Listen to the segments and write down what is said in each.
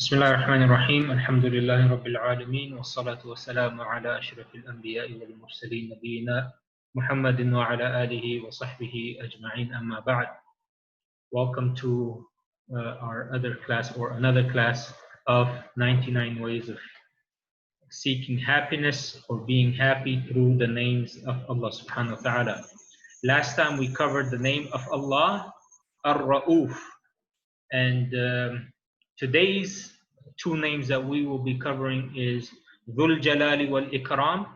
بسم الله الرحمن الرحيم الحمد لله رب العالمين والصلاة والسلام على أشرف الأنبياء والمرسلين نبينا محمد وعلى آله وصحبه أجمعين أما بعد. Welcome to our other class or another class of 99 ways of seeking happiness or being happy through the names of Allah subhanahu wa ta'ala. Last time we covered the name of Allah, Ar-Ra'uf, and today's two names that we will be covering is Dhul-Jalaal Wal-Ikraam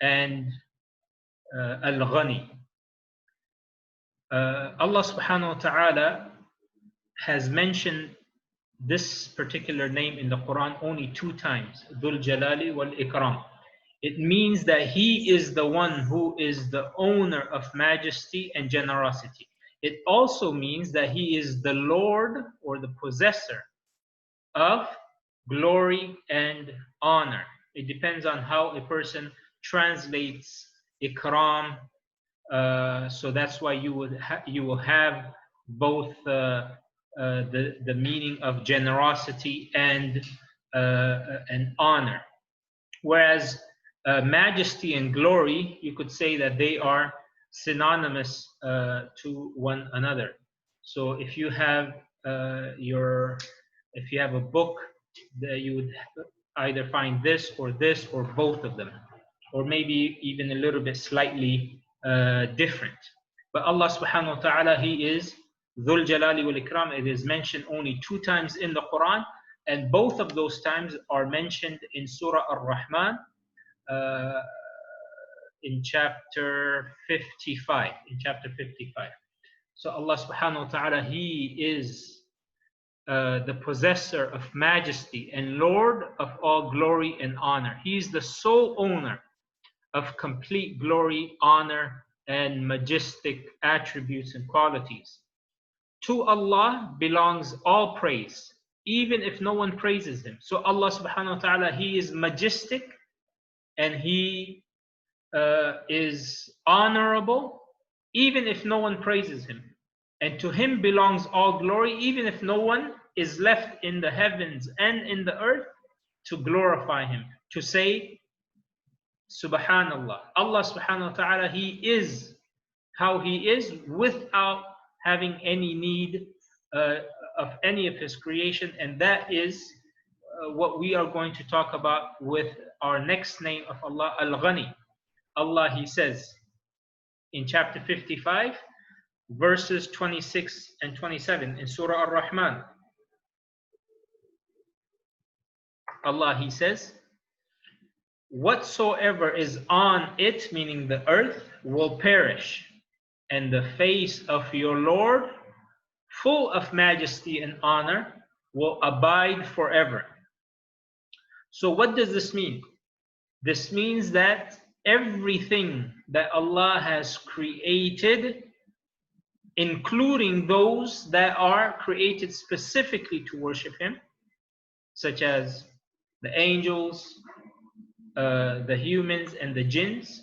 and Al-Ghaniyy. Allah subhanahu wa ta'ala has mentioned this particular name in the Quran only two times, Dhul-Jalaal Wal-Ikraam. It means that He is the one who is the owner of majesty and generosity. It also means that He is the Lord or the possessor of glory and honor. It depends on how a person translates ikram. So that's why you will have both the meaning of generosity and honor. Whereas majesty and glory, you could say that they are synonymous to one another. So if you have if you have a book, that you would either find this or both of them, or maybe even a little bit slightly different. But Allah subhanahu wa ta'ala, He is Dhul-Jalaal Wal-Ikraam. It is mentioned only two times in the Quran, and both of those times are mentioned in Surah Ar-Rahman in chapter 55. So Allah subhanahu wa ta'ala, He is the possessor of majesty and Lord of all glory and honor. He is the sole owner of complete glory, honor, and majestic attributes and qualities. To Allah belongs all praise, even if no one praises Him. So Allah subhanahu wa ta'ala, He is majestic and He is honorable, even if no one praises Him. And to Him belongs all glory, even if no one is left in the heavens and in the earth to glorify Him, to say, Subhanallah. Allah subhanahu wa ta'ala, He is how He is without having any need of any of His creation. And that is what we are going to talk about with our next name of Allah, Al-Ghaniyy. Allah, He says in chapter 55, verses 26 and 27 in Surah Ar-Rahman. Allah, He says, whatsoever is on it, meaning the earth, will perish, and the face of your Lord, full of majesty and honor, will abide forever. So what does this mean? This means that everything that Allah has created, including those that are created specifically to worship Him, such as the angels, the humans, and the jinns.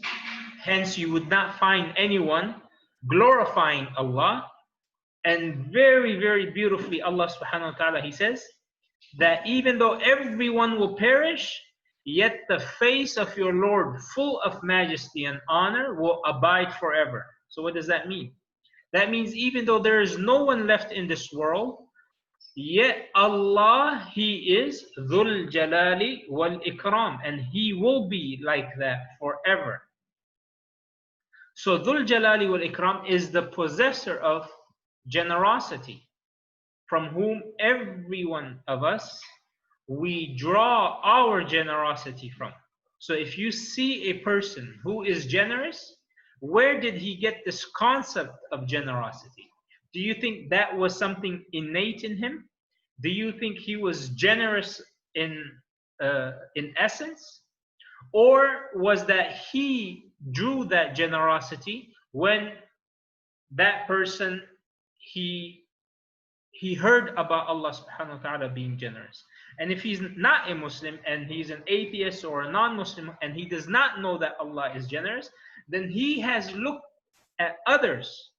Hence, you would not find anyone glorifying Allah. And very, very beautifully, Allah subhanahu wa ta'ala, He says that even though everyone will perish, yet the face of your Lord, full of majesty and honor, will abide forever. So what does that mean? That means even though there is no one left in this world, yet Allah, He is Dhul-Jalaal Wal-Ikraam, and He will be like that forever. So Dhul-Jalaal Wal-Ikraam is the possessor of generosity, from whom every one of us, we draw our generosity from. So if you see a person who is generous, where did he get this concept of generosity? Do you think that was something innate in him? Do you think he was generous in essence? Or was that he drew that generosity when that person, he heard about Allah subhanahu wa ta'ala being generous? And if he's not a Muslim and he's an atheist or a non-Muslim and he does not know that Allah is generous, then he has looked at others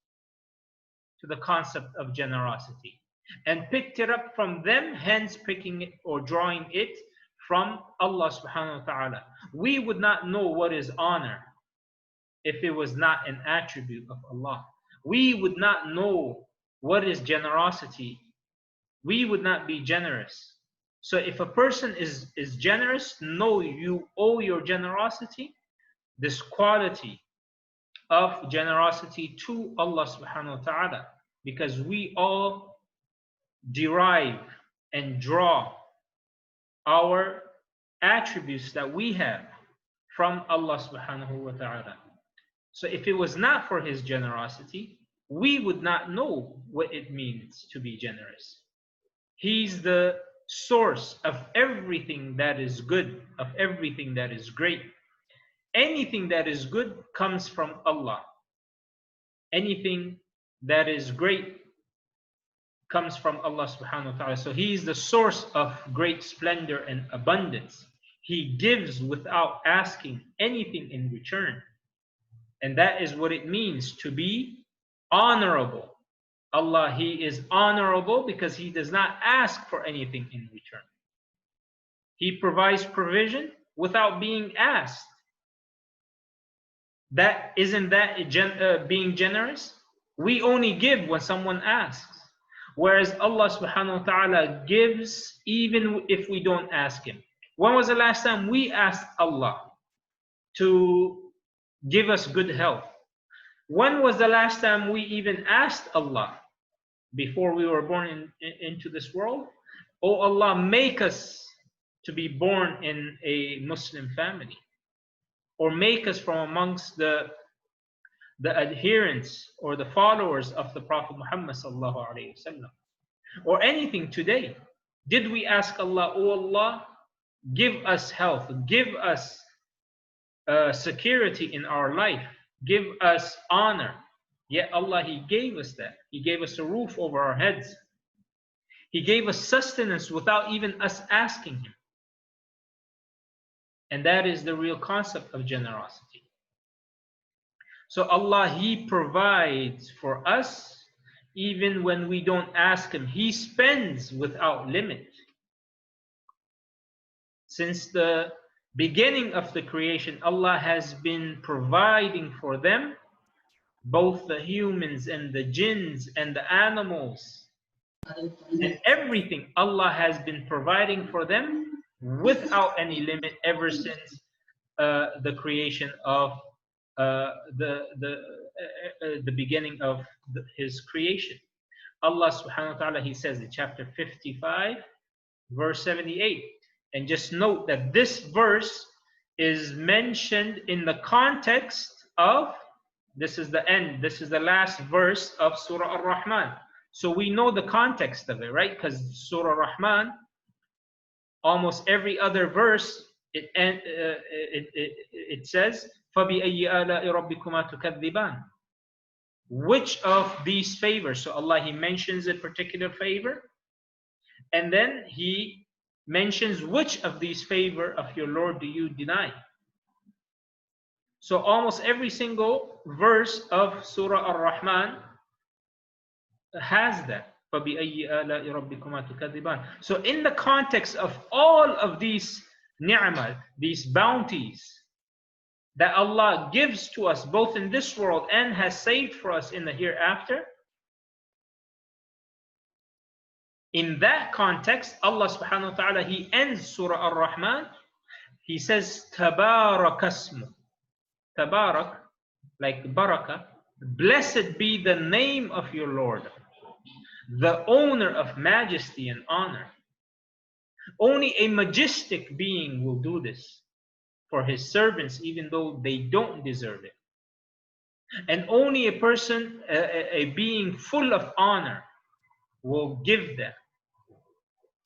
to the concept of generosity. and picked it up from them, hence picking it or drawing it from Allah subhanahu wa ta'ala. We would not know what is honor if it was not an attribute of Allah. We would not know what is generosity. We would not be generous. So if a person is generous, know you owe your generosity, this quality of generosity, to Allah subhanahu wa ta'ala, because we all derive and draw our attributes that we have from Allah subhanahu wa ta'ala. So if it was not for his generosity, we would not know what it means to be generous. He's the source of everything that is good, of everything that is great. Anything that is good comes from Allah. Anything that is great comes from Allah subhanahu wa ta'ala. So he is the source of great splendor and abundance. He gives without asking anything in return. And that is what it means to be honorable. Allah, he is honorable because he does not ask for anything in return. He provides provision without being asked. Isn't that being generous? We only give when someone asks. Whereas Allah subhanahu wa ta'ala gives even if we don't ask him. When was the last time we asked Allah to give us good health? When was the last time we even asked Allah before we were born into this world? Oh Allah, make us to be born in a Muslim family, or make us from amongst the adherents or the followers of the Prophet Muhammad sallallahu alaihi wasallam, or anything today. Did we ask Allah, oh Allah, give us health, give us security in our life, give us honor? Yet Allah, he gave us that. He gave us a roof over our heads. He gave us sustenance without even us asking him. And that is the real concept of generosity. So Allah, he provides for us even when we don't ask him. He spends without limit. Since the beginning of the creation, Allah has been providing for them, both the humans and the jinns and the animals, and everything. Allah has been providing for them without any limit ever since the creation of the beginning of his creation. Allah subhanahu wa ta'ala, he says in chapter 55 verse 78, and just note that this verse is mentioned in the context of, this is the end, this is the last verse of Surah Ar-Rahman. So we know the context of it, right? Because Surah Ar-Rahman, almost every other verse, it says, فَبِأَيِّ آلَاءِ رَبِّكُمَا تُكَذِّبَانِ? Which of these favors? So Allah, he mentions a particular favor, and then he mentions which of these favor of your Lord do you deny? So almost every single verse of Surah Ar-Rahman has that. فَبِأَيِّ آلَاءِ رَبِّكُمَا تُكَذِّبَانِ? So in the context of all of these ni'mah, these bounties that Allah gives to us both in this world and has saved for us in the hereafter, in that context, Allah subhanahu wa ta'ala, he ends Surah Ar-Rahman. He says, Tabarak asmu. Tabarak, like barakah, blessed be the name of your Lord, the owner of majesty and honor. Only a majestic being will do this for his servants, even though they don't deserve it. And only a person, a being full of honor, will give that.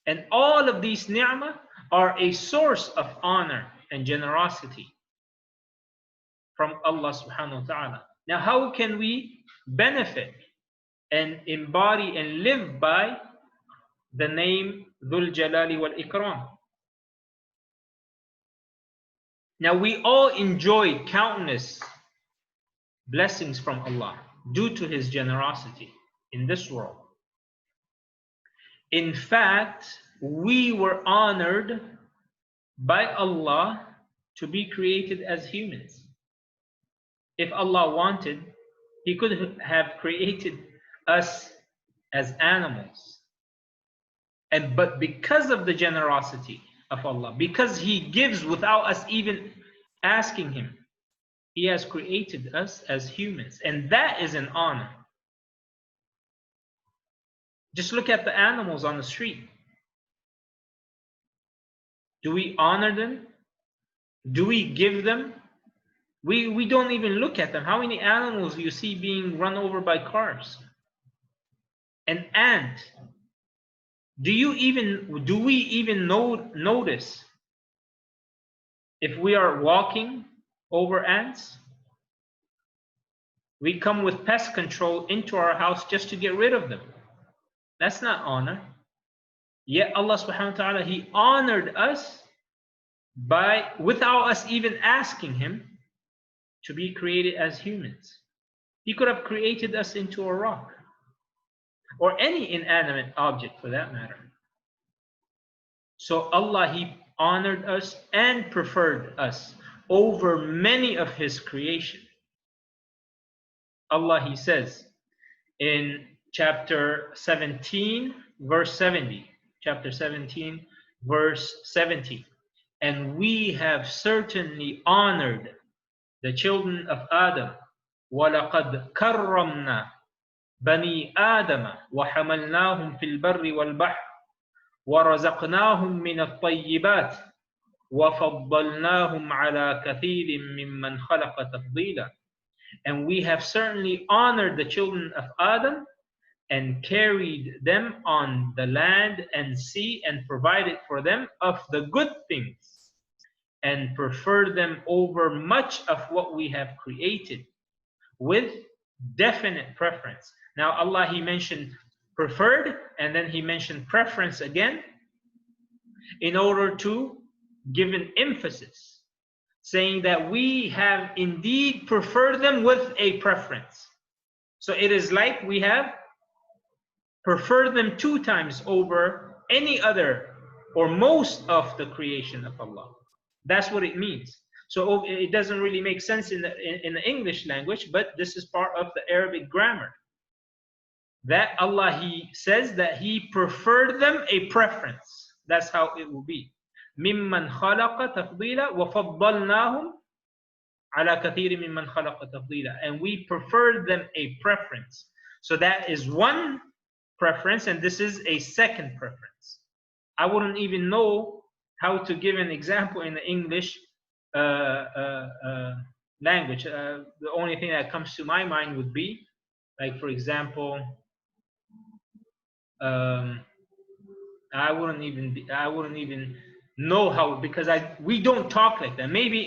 And all of these ni'mah are a source of honor and generosity from Allah subhanahu wa ta'ala. Now, how can we benefit and embody and live by the name Dhul-Jalaal Wal-Ikraam? Now, we all enjoy countless blessings from Allah due to his generosity in this world. In fact, we were honored by Allah to be created as humans. If Allah wanted, He could have created us as animals. But because of the generosity of Allah, because He gives without us even asking Him, He has created us as humans. And that is an honor. Just look at the animals on the street. Do we honor them? Do we give them? We don't even look at them. How many animals do you see being run over by cars? An ant. Do we even notice if we are walking over ants? We come with pest control into our house just to get rid of them. That's not honor. Yet Allah subhanahu wa ta'ala, He honored us without us even asking Him to be created as humans. He could have created us into a rock or any inanimate object for that matter. So Allah, He honored us and preferred us over many of His creation. Allah, He says in chapter 17, verse 70, chapter 17, verse 70, and we have certainly honored the children of Adam. وَلَقَدْ كَرَّمْنَا بَنِي آدَمَ وَحَمَلْنَاهُمْ فِي الْبَرِّ وَالْبَحْرِ وَرَزَقْنَاهُمْ مِنَ الطَّيِّبَاتِ وَفَضَّلْنَاهُمْ عَلَى كَثِيرٍ مِّمَّنْ خَلَقَ تَفْضِيلًا. And we have certainly honored the children of Adam and carried them on the land and sea and provided for them of the good things and preferred them over much of what we have created with definite preference. Now Allah, He mentioned preferred and then He mentioned preference again in order to give an emphasis, saying that we have indeed preferred them with a preference. So it is like we have preferred them 2 times over any other or most of the creation of Allah. That's what it means. So it doesn't really make sense in the English language, but this is part of the Arabic grammar. That Allah, He says that He preferred them a preference. That's how it will be. مِمَّنْ خَلَقَ تَفْضِيلًا وَفَضَّلْنَاهُمْ عَلَى كَثِيرٍ مِمَّنْ خَلَقَ تَفْضِيلًا. And we preferred them a preference. So that is one preference, and this is a second preference. I wouldn't even know how to give an example in the English language. The only thing that comes to my mind would be, like, for example, I wouldn't even know how, because we don't talk like that. Maybe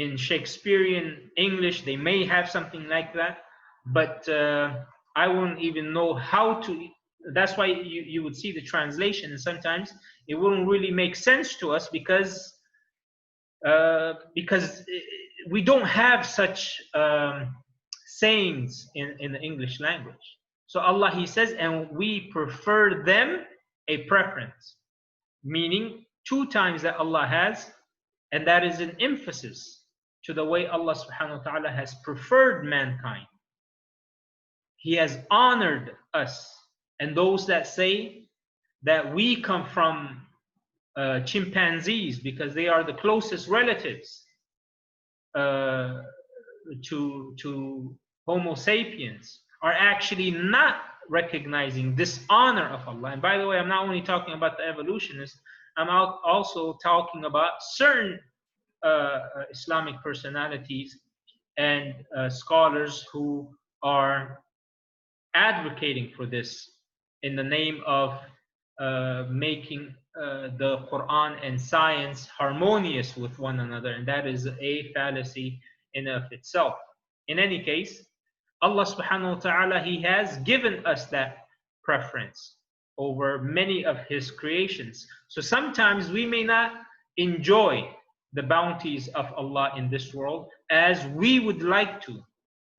in Shakespearean English they may have something like that, but I wouldn't even know how to. That's why you would see the translation, and sometimes it wouldn't really make sense to us because we don't have such sayings in the English language. So Allah, He says, and we prefer them a preference, meaning 2 times that Allah has, and that is an emphasis to the way Allah subhanahu wa ta'ala has preferred mankind. He has honored us. And those that say that we come from chimpanzees because they are the closest relatives to Homo sapiens are actually not recognizing this honor of Allah. And by the way, I'm not only talking about the evolutionists, I'm also talking about certain Islamic personalities and scholars who are advocating for this in the name of making the Quran and science harmonious with one another, and that is a fallacy in of itself. In any case, Allah subhanahu wa ta'ala, He has given us that preference over many of His creations. So sometimes we may not enjoy the bounties of Allah in this world as we would like to.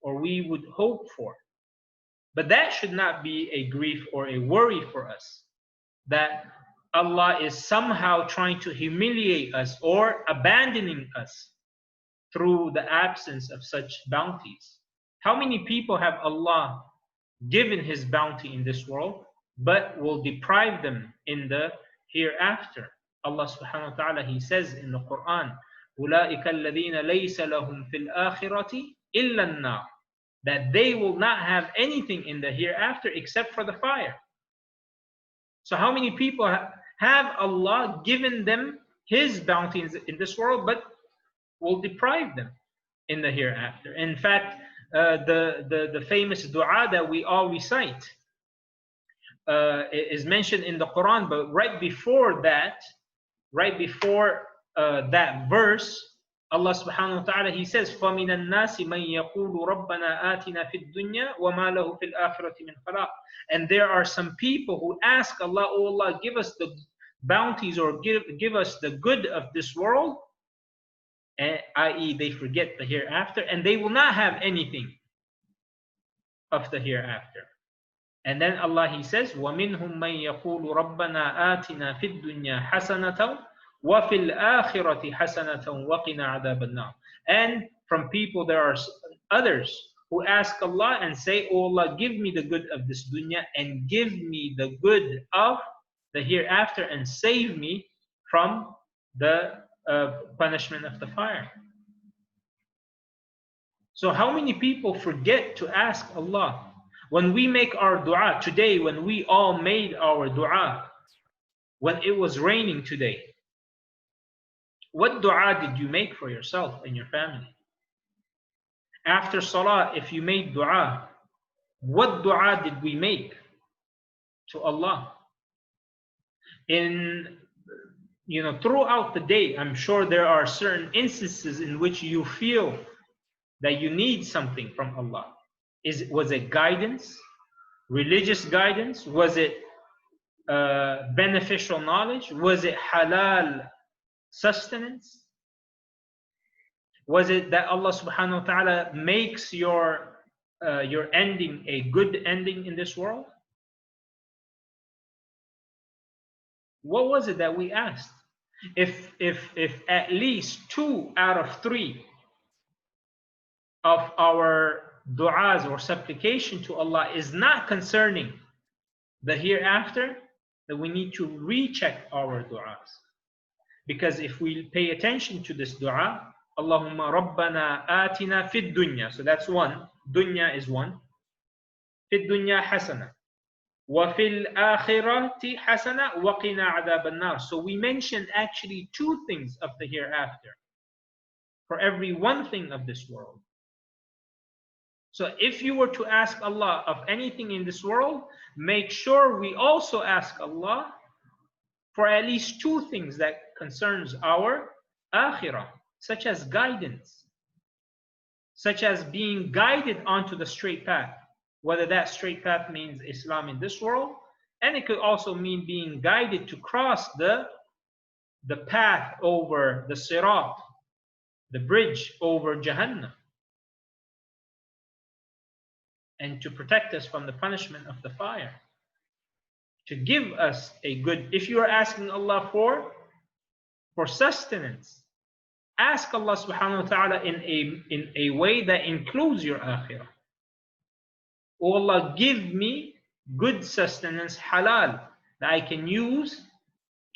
or we would hope for. But that should not be a grief or a worry for us, that Allah is somehow trying to humiliate us or abandoning us through the absence of such bounties. How many people have Allah given His bounty in this world, but will deprive them in the hereafter? Allah subhanahu wa ta'ala, He says in the Quran, أُولَٰئِكَ الَّذِينَ لَيْسَ لَهُمْ فِي الْآخِرَةِ إِلَّا النَّارِ, that they will not have anything in the hereafter except for the fire. So how many people have Allah given them His bounty in this world, but will deprive them in the hereafter? In fact, the famous dua that we all recite is mentioned in the Quran, but right before that verse, Allah subhanahu wa ta'ala, He says, فَمِنَ النَّاسِ مَنْ يَقُولُ رَبَّنَا آتِنَا فِي الدُّنْيَا وَمَا لَهُ فِي الْآخِرَةِ مِنْ خَلَاقٍ. And there are some people who ask Allah, oh Allah, give us the bounties or give us the good of this world, i.e. they forget the hereafter, and they will not have anything of the hereafter. And then Allah, He says, وَمِنْهُمْ مَنْ يَقُولُ رَبَّنَا آتِنَا فِي الدُّنْيَا حَسَنَةً وَفِي الْآخِرَةِ حَسَنَةً وَقِنَا عَذَابَ النَّارِ. And from people there are others who ask Allah and say, oh Allah, give me the good of this dunya and give me the good of the hereafter and save me from the punishment of the fire. So how many people forget to ask Allah? When we make our dua today, when we all made our dua, when it was raining today, what dua did you make for yourself and your family? After salah, if you made dua, what dua did we make to Allah? Throughout the day, I'm sure there are certain instances in which you feel that you need something from Allah. Was it guidance, religious guidance? Was it beneficial knowledge? Was it halal sustenance? Was it that Allah subhanahu wa ta'ala makes your ending a good ending in this world? What was it that we asked? If at least 2 out of 3 of our du'as or supplication to Allah is not concerning the hereafter, then we need to recheck our du'as. Because if we pay attention to this dua, Allahumma Rabbana atina fid dunya. So that's one. Dunya is one. Fid dunya hasana. Wa fil akhirati hasana wa qina adhab an-nar. So we mentioned actually 2 things of the hereafter for every one thing of this world. So if you were to ask Allah of anything in this world, make sure we also ask Allah for at least 2 things that concerns our akhirah, such as guidance, such as being guided onto the straight path, whether that straight path means Islam in this world, and it could also mean being guided to cross the path over the sirat, the bridge over Jahannam, and to protect us from the punishment of the fire, to give us a good. If you are asking Allah for sustenance, ask Allah subhanahu wa ta'ala in a way that includes your akhirah. Oh Allah, give me good sustenance, halal, that I can use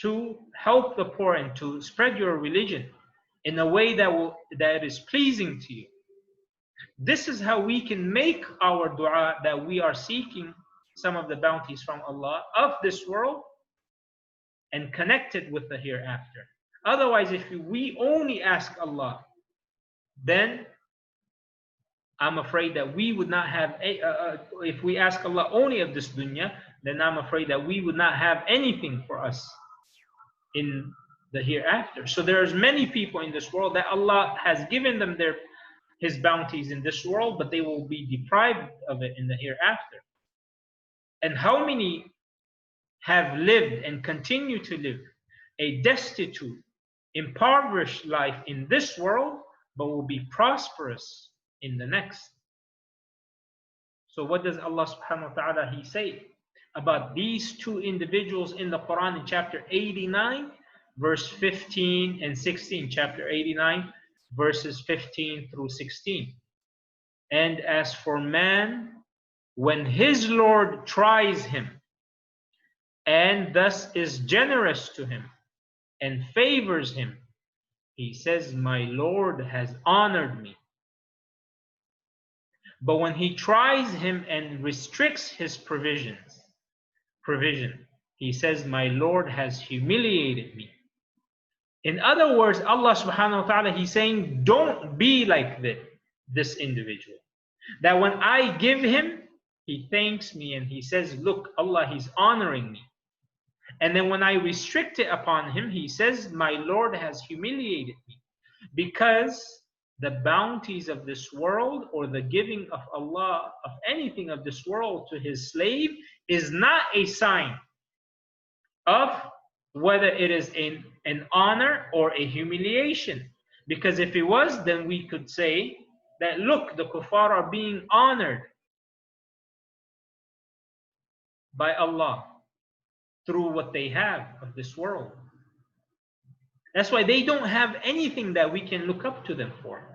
to help the poor and to spread your religion in a way that is pleasing to you. This is how we can make our dua, that we are seeking some of the bounties from Allah of this world and connect it with the hereafter. Otherwise, if we only ask Allah, then I'm afraid that we would not have, if we ask Allah only of this dunya, then I'm afraid that we would not have anything for us in the hereafter. So there's many people in this world that Allah has given them His bounties in this world, but they will be deprived of it in the hereafter. And how many have lived and continue to live a destitute, impoverished life in this world, but will be prosperous in the next? So what does Allah subhanahu wa ta'ala He say about these two individuals in the Quran in chapter 89, verse 15 and 16? Chapter 89, verses 15 through 16. And as for man, when his Lord tries him, and thus is generous to him, and favors him, he says, my Lord has honored me. But when he tries him and restricts his provision, he says, my Lord has humiliated me. In other words, Allah subhanahu wa ta'ala, He's saying, don't be like this individual. That when I give him, he thanks me and he says, look, Allah, He's honoring me. And then when I restrict it upon him, he says, my Lord has humiliated me. Because the bounties of this world, or the giving of Allah of anything of this world to His slave, is not a sign of whether it is an honor or a humiliation. Because if it was, then we could say that, look, the kuffar are being honored by Allah through what they have of this world. That's why they don't have anything that we can look up to them for.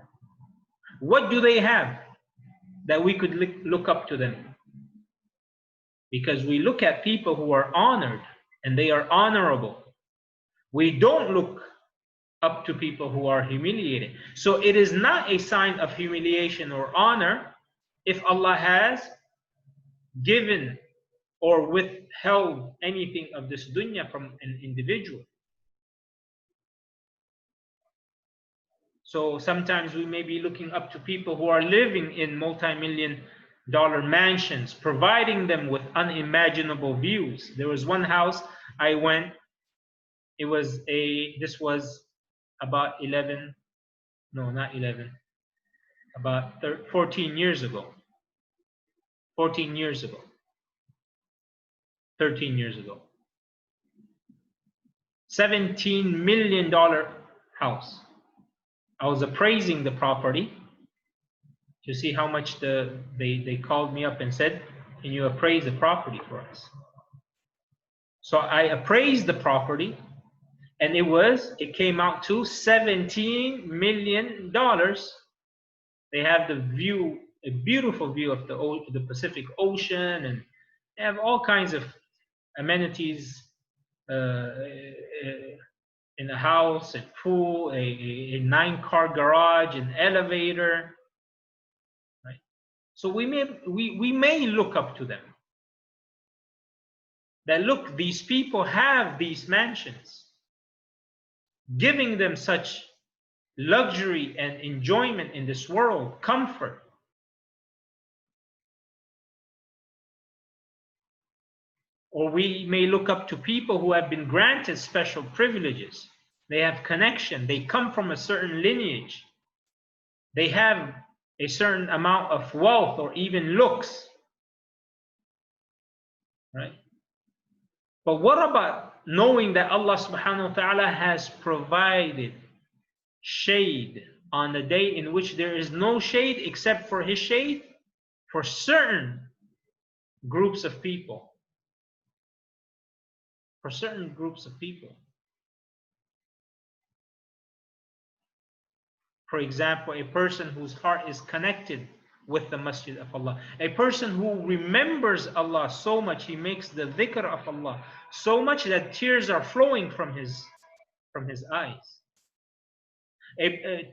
What do they have that we could look up to them? Because we look at people who are honored and they are honorable. We don't look up to people who are humiliated. So it is not a sign of humiliation or honor if Allah has given or withheld anything of this dunya from an individual. So sometimes we may be looking up to people who are living in multi-million-dollar mansions, providing them with unimaginable views. There was one house I went, this was about 14 years ago. 14 years ago. 13 years ago. $17 million house. I was appraising the property to see how much they called me up and said, can you appraise the property for us? So I appraised the property, and it came out to $17 million. They have a beautiful view of the Pacific Ocean, and they have all kinds of amenities in the house, a pool, a 9-car garage, an elevator. Right? So we may look up to them. That look, these people have these mansions, giving them such luxury and enjoyment in this world, comfort. Or we may look up to people who have been granted special privileges. They have connection. They come from a certain lineage. They have a certain amount of wealth or even looks. Right? But what about knowing that Allah subhanahu wa ta'ala has provided shade on the day in which there is no shade except for His shade for certain groups of people? For certain groups of people. For example, a person whose heart is connected with the masjid of Allah. A person who remembers Allah so much, he makes the dhikr of Allah so much that tears are flowing from his eyes.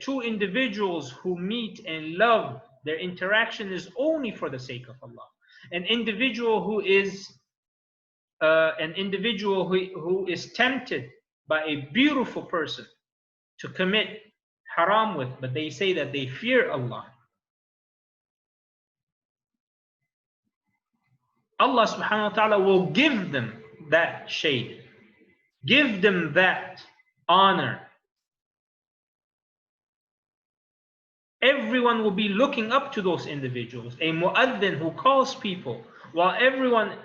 Two individuals who meet and love, their interaction is only for the sake of Allah. An individual who is tempted by a beautiful person to commit haram with, but they say that they fear Allah. Allah subhanahu wa ta'ala will give them that shade, give them that honor. Everyone will be looking up to those individuals. A mu'adhin who calls people while everyone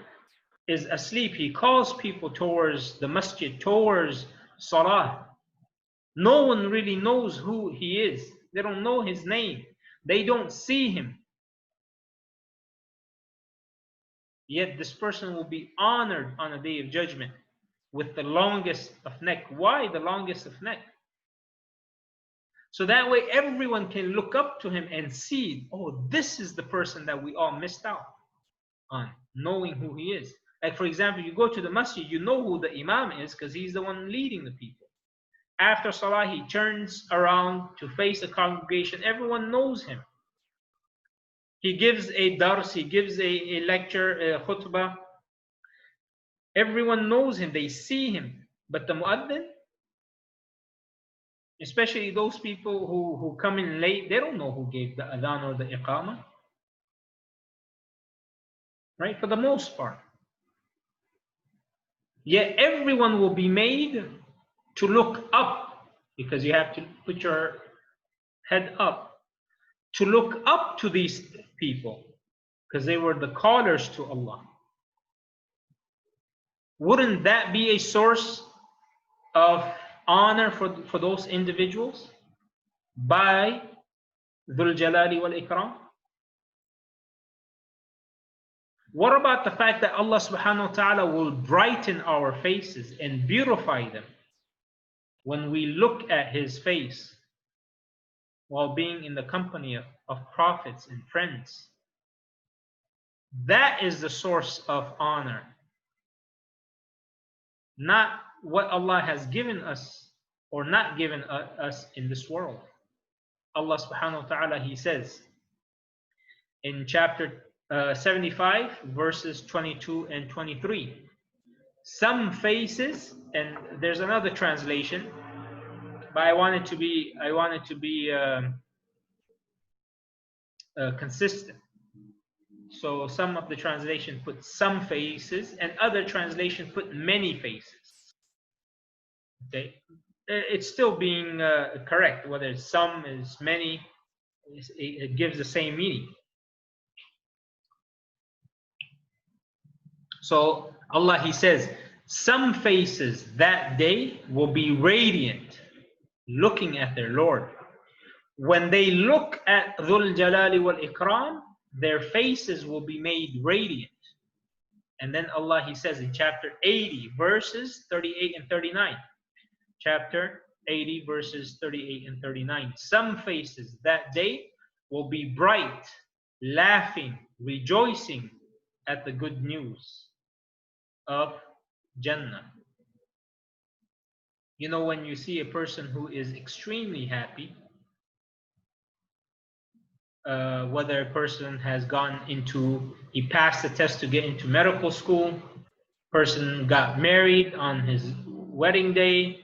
is asleep, he calls people towards the masjid, towards salah. No one really knows who he is. They don't know his name. They don't see him. Yet this person will be honored on a day of judgment with the longest of neck. Why the longest of neck? So that way everyone can look up to him and see, oh, this is the person that we all missed out on, knowing who he is. Like, for example, you go to the masjid, you know who the imam is because he's the one leading the people. After salah, he turns around to face the congregation. Everyone knows him. He gives a dars, he gives a lecture, a khutbah. Everyone knows him, they see him. But the muaddin, especially those people who come in late, they don't know who gave the adhan or the iqamah. Right? For the most part. Yet everyone will be made to look up, because you have to put your head up, to look up to these people, because they were the callers to Allah. Wouldn't that be a source of honor for those individuals by Dhul-Jalaal Wal-Ikraam? What about the fact that Allah subhanahu wa ta'ala will brighten our faces and beautify them when we look at His face while being in the company of prophets and friends? That is the source of honor. Not what Allah has given us or not given us in this world. Allah subhanahu wa ta'ala, He says in chapter 75, verses 22 and 23, some faces, and there's another translation, but I wanted to be consistent. So some of the translation put some faces, and other translation put many faces. Okay, it's still being correct. Whether it's some is many, it gives the same meaning. So Allah, He says, some faces that day will be radiant, looking at their Lord. When they look at Dhul-Jalaal Wal-Ikraam, their faces will be made radiant. And then Allah, He says in chapter 80, verses 38 and 39. Chapter 80, verses 38 and 39. Some faces that day will be bright, laughing, rejoicing at the good news of Jannah. You know, when you see a person who is extremely happy, whether a person has he passed the test to get into medical school, person got married on his wedding day,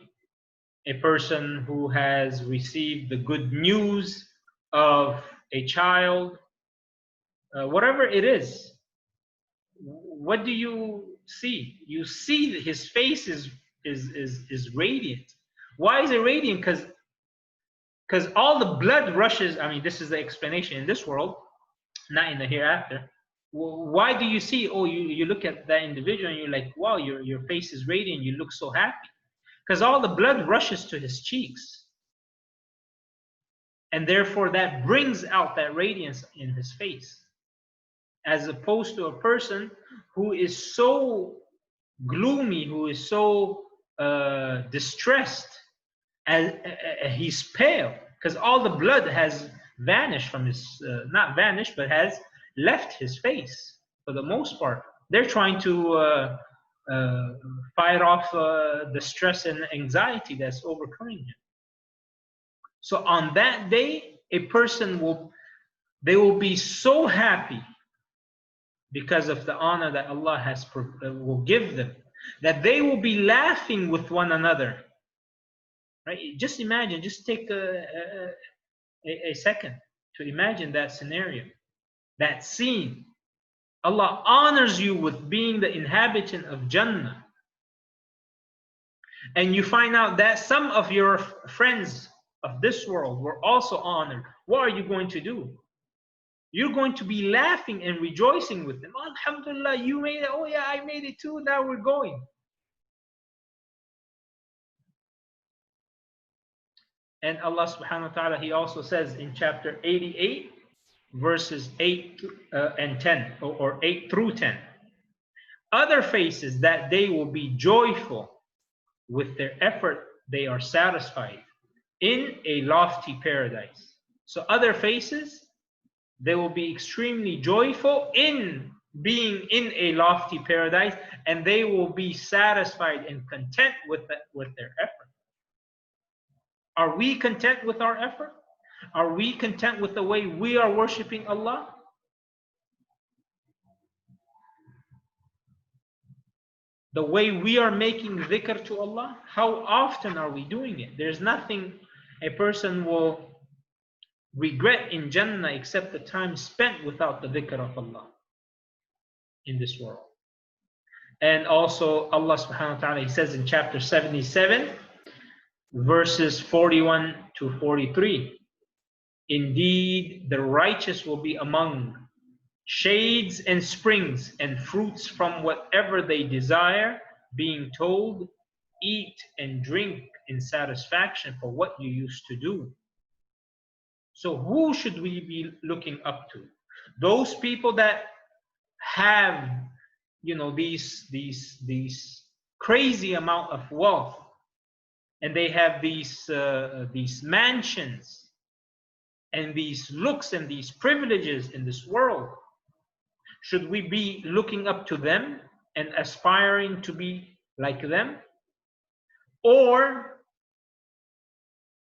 a person who has received the good news of a child, whatever it is, what do you see? You see that his face is radiant. Why is it radiant? Because all the blood rushes. I mean, this is the explanation in this world, not in the hereafter. Why do you see? Oh, you look at that individual and you're like, wow, your face is radiant. You look so happy. Because all the blood rushes to his cheeks. And therefore that brings out that radiance in his face. As opposed to a person who is so gloomy, who is so distressed, and he's pale, because all the blood has vanished from his, not vanished, but has left his face for the most part. They're trying to fight off the stress and anxiety that's overcoming him. So on that day, a person will be so happy because of the honor that Allah will give them, that they will be laughing with one another. Right? Just imagine, just take a second to imagine that scenario, that scene. Allah honors you with being the inhabitant of Jannah. And you find out that some of your friends of this world were also honored. What are you going to do? You're going to be laughing and rejoicing with them. Alhamdulillah, you made it. Oh yeah, I made it too. Now we're going. And Allah subhanahu wa ta'ala, He also says in chapter 88, verses 8 and 10, or 8 through 10. Other faces that they will be joyful with their effort, they are satisfied in a lofty paradise. So other faces, they will be extremely joyful in being in a lofty paradise, and they will be satisfied and content with their effort. Are we content with our effort? Are we content with the way we are worshiping Allah? The way we are making dhikr to Allah? How often are we doing it? There's nothing a person will regret in Jannah except the time spent without the dhikr of Allah in this world. And also Allah subhanahu wa ta'ala, He says in chapter 77, verses 41 to 43, indeed the righteous will be among shades and springs and fruits from whatever they desire, being told, eat and drink in satisfaction for what you used to do. So who should we be looking up to? Those people that have, you know, these crazy amount of wealth, and they have these mansions and these looks and these privileges in this world. Should we be looking up to them and aspiring to be like them? Or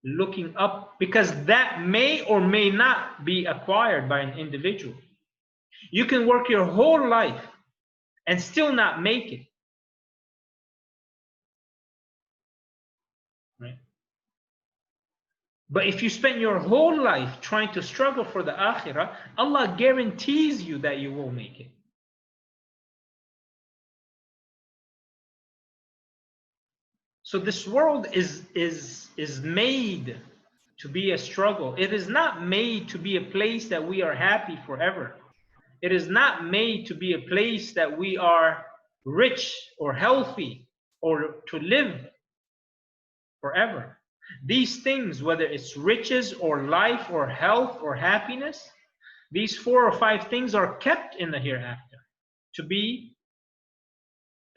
looking up, because that may or may not be acquired by an individual. You can work your whole life and still not make it. Right? But if you spend your whole life trying to struggle for the akhirah, Allah guarantees you that you will make it. So this world is made to be a struggle. It is not made to be a place that we are happy forever. It is not made to be a place that we are rich or healthy or to live forever. These things, whether it's riches or life or health or happiness, these 4 or 5 things are kept in the hereafter to be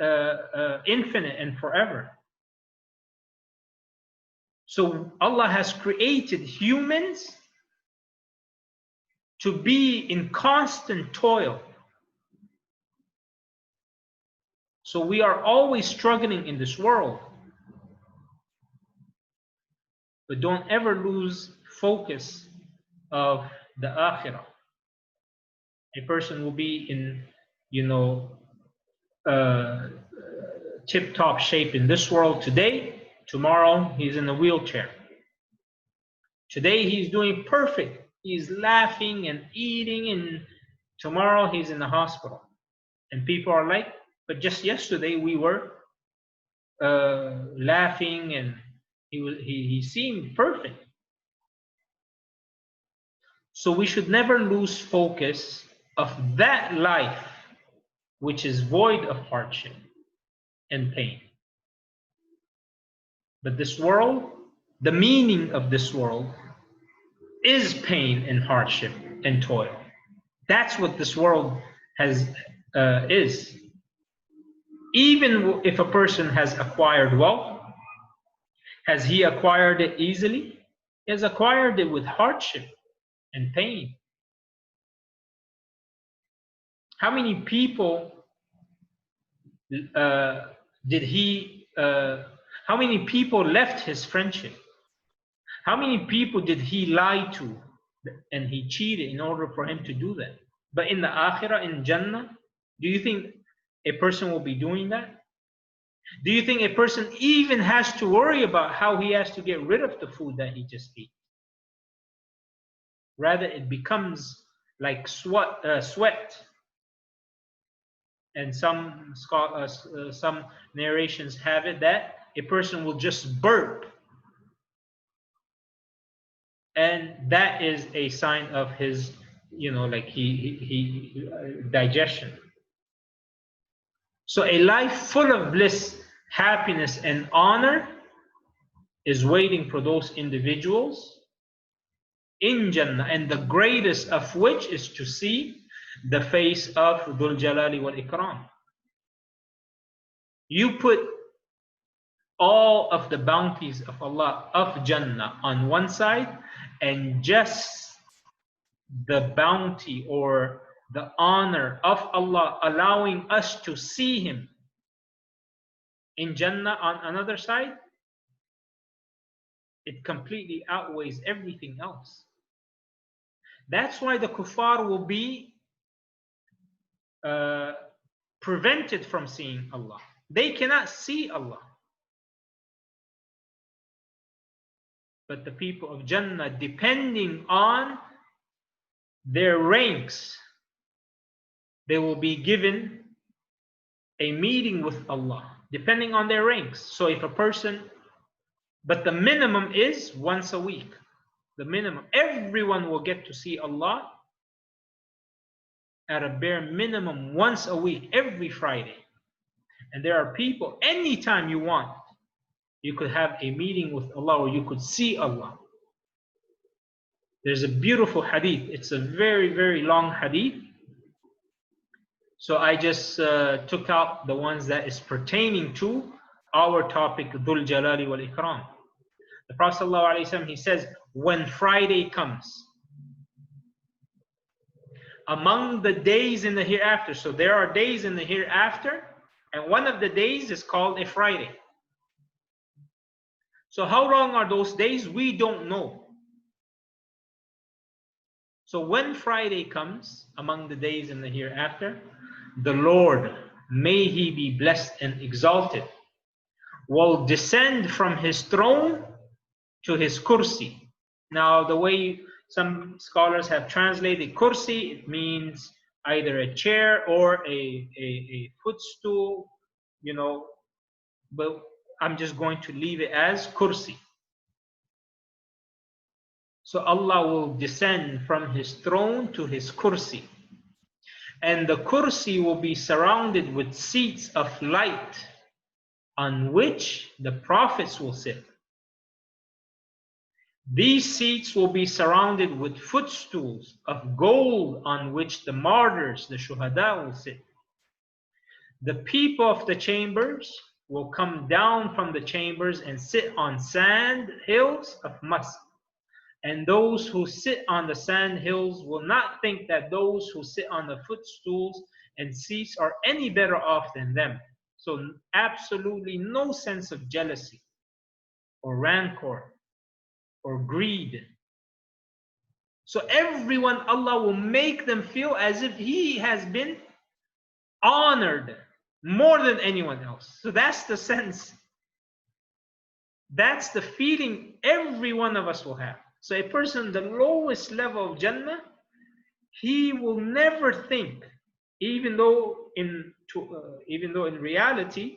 infinite and forever. So Allah has created humans to be in constant toil. So we are always struggling in this world. But don't ever lose focus of the akhirah. A person will be in, you know, tip-top shape in this world today. Tomorrow he's in a wheelchair. Today he's doing perfect. He's laughing and eating, and tomorrow he's in the hospital. And people are like, but just yesterday we were laughing, and he seemed perfect. So we should never lose focus of that life which is void of hardship and pain. But this world, the meaning of this world is pain and hardship and toil. That's what this world is. Even if a person has acquired wealth, has he acquired it easily? He has acquired it with hardship and pain. How many people how many people left his friendship? How many people did he lie to and he cheated in order for him to do that? But in the akhirah, in Jannah, do you think a person will be doing that? Do you think a person even has to worry about how he has to get rid of the food that he just ate? Rather, it becomes like sweat. And some narrations have it that a person will just burp. And that is a sign of his, you know, like digestion. So a life full of bliss, happiness, and honor is waiting for those individuals in Jannah, and the greatest of which is to see the face of Dhul-Jalaal Wal-Ikraam. You put all of the bounties of Allah, of Jannah, on one side, and just the bounty or the honor of Allah allowing us to see Him in Jannah on another side, it completely outweighs everything else. That's why the kuffar will be prevented from seeing Allah. They cannot see Allah. But the people of Jannah, depending on their ranks, they will be given a meeting with Allah, depending on their ranks. So if a person, but the minimum is once a week. The minimum. Everyone will get to see Allah at a bare minimum once a week, every Friday. And there are people, anytime you want, you could have a meeting with Allah, or you could see Allah. There's a beautiful hadith. It's a very, very long hadith. So I just took out the ones that is pertaining to our topic, Dhul-Jalaal Wal-Ikraam. The Prophet ﷺ, he says, when Friday comes, among the days in the hereafter, so there are days in the hereafter, and one of the days is called a Friday. So how long are those days? We don't know. So when Friday comes, among the days in the hereafter, the Lord, may He be blessed and exalted, will descend from His throne to His kursi. Now, the way some scholars have translated kursi, it means either a chair or a footstool, you know, but I'm just going to leave it as kursi. So Allah will descend from His throne to His kursi. And the kursi will be surrounded with seats of light on which the prophets will sit. These seats will be surrounded with footstools of gold on which the martyrs, the shuhada, will sit. The people of the chambers will come down from the chambers and sit on sand hills of musk. And those who sit on the sand hills will not think that those who sit on the footstools and seats are any better off than them. So absolutely no sense of jealousy or rancor or greed. So everyone, Allah will make them feel as if He has been honored more than anyone else. So that's the sense. That's the feeling every one of us will have. So a person, the lowest level of Jannah, he will never think, even though in reality,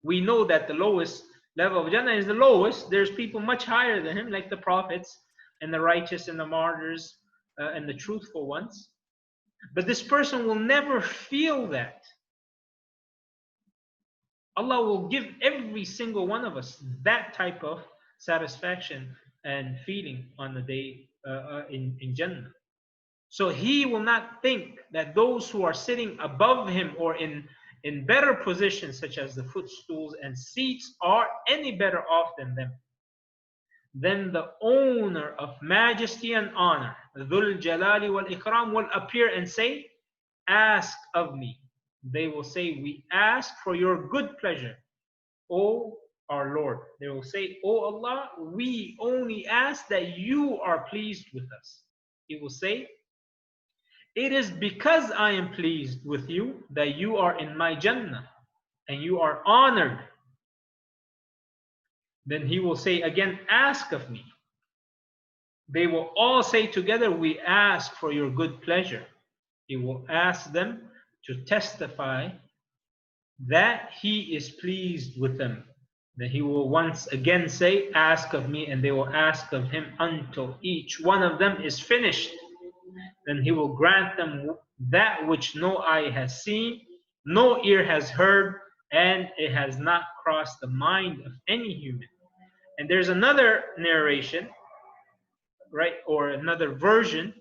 we know that the lowest level of Jannah is the lowest. There's people much higher than him, like the prophets and the righteous and the martyrs and the truthful ones. But this person will never feel that. Allah will give every single one of us that type of satisfaction and feeling on the day in Jannah. So He will not think that those who are sitting above Him or in better positions, such as the footstools and seats, are any better off than them. Then the owner of majesty and honor, Dhul-Jalaal Wal-Ikraam, will appear and say, ask of me. They will say, we ask for your good pleasure, O our Lord. They will say, O Allah, we only ask that you are pleased with us. He will say, it is because I am pleased with you that you are in my Jannah and you are honored. Then He will say again, ask of me. They will all say together, we ask for your good pleasure. He will ask them to testify that He is pleased with them. Then He will once again say, ask of me, and they will ask of Him until each one of them is finished. Then He will grant them that which no eye has seen, no ear has heard, and it has not crossed the mind of any human. And there's another narration, right, or another version,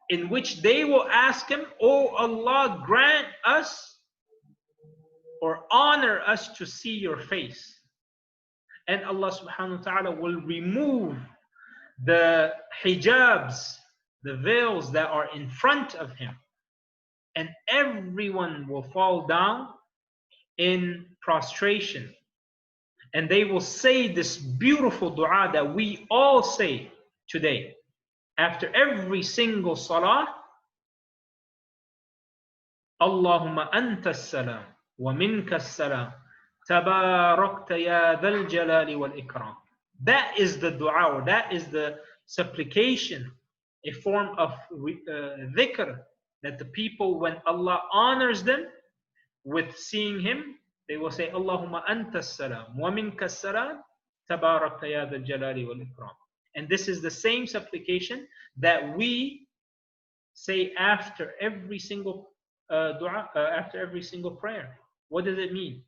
in which they will ask Him, O Allah, grant us or honor us to see your face. And Allah subhanahu wa ta'ala will remove the hijabs, the veils that are in front of him. And everyone will fall down in prostration. And they will say this beautiful dua that we all say today. After every single salah, Allahumma anta salam wa minka salam tabarakta ya dhal jalali wal ikram. That is the dua, or that is the supplication, a form of dhikr that the people, when Allah honors them with seeing him, they will say, Allahumma anta salam wa minka salam tabarakta ya dhal jalali wal ikram. And this is the same supplication that we say after every single dua, after every single prayer. What does it mean?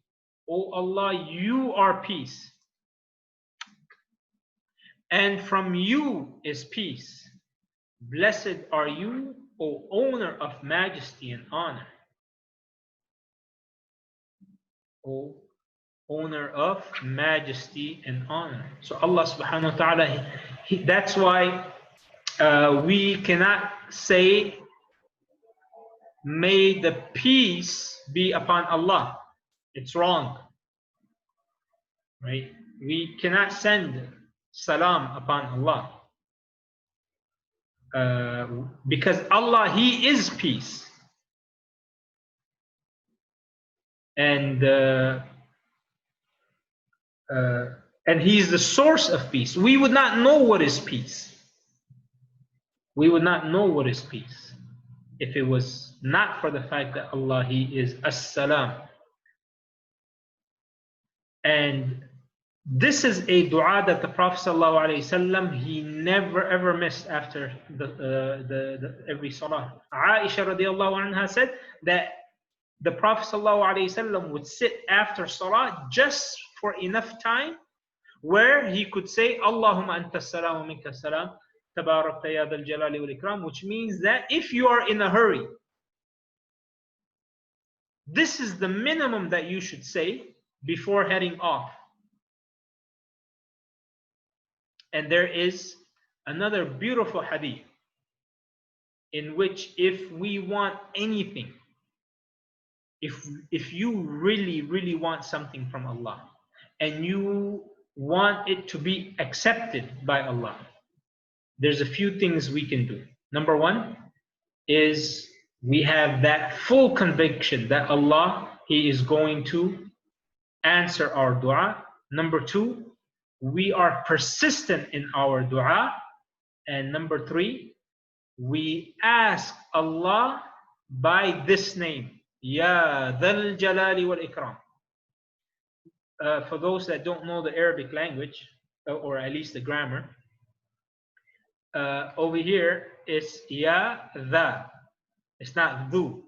Oh Allah, you are peace, and from you is peace. Blessed are you, O owner of majesty and honor. O owner of majesty and honor. So Allah subhanahu wa ta'ala, that's why we cannot say, may the peace be upon Allah. It's wrong, right? We cannot send salam upon Allah, because Allah, He is peace, and He is the source of peace. We would not know what is peace. We would not know what is peace if it was not for the fact that Allah, He is as-salam. And this is a dua that the Prophet ﷺ, he never ever missed after every salah. Aisha radiallahu anha said that the Prophet ﷺ would sit after salah just for enough time where he could say, Allahumma anta salam wa minka salam, tabarakta ya dhal jalali wal ikram, which means that if you are in a hurry, this is the minimum that you should say before heading off. And there is another beautiful hadith in which if we want anything, if you really want something from Allah and you want it to be accepted by Allah, there's a few things we can do. Number one is we have that full conviction that Allah, He is going to answer our dua. Number two, we are persistent in our dua. And number three, we ask Allah by this name, Ya Dhul-Jalaal Wal-Ikraam. For those that don't know the Arabic language, or at least the grammar, over here it's Ya Dha. It's not Dhu.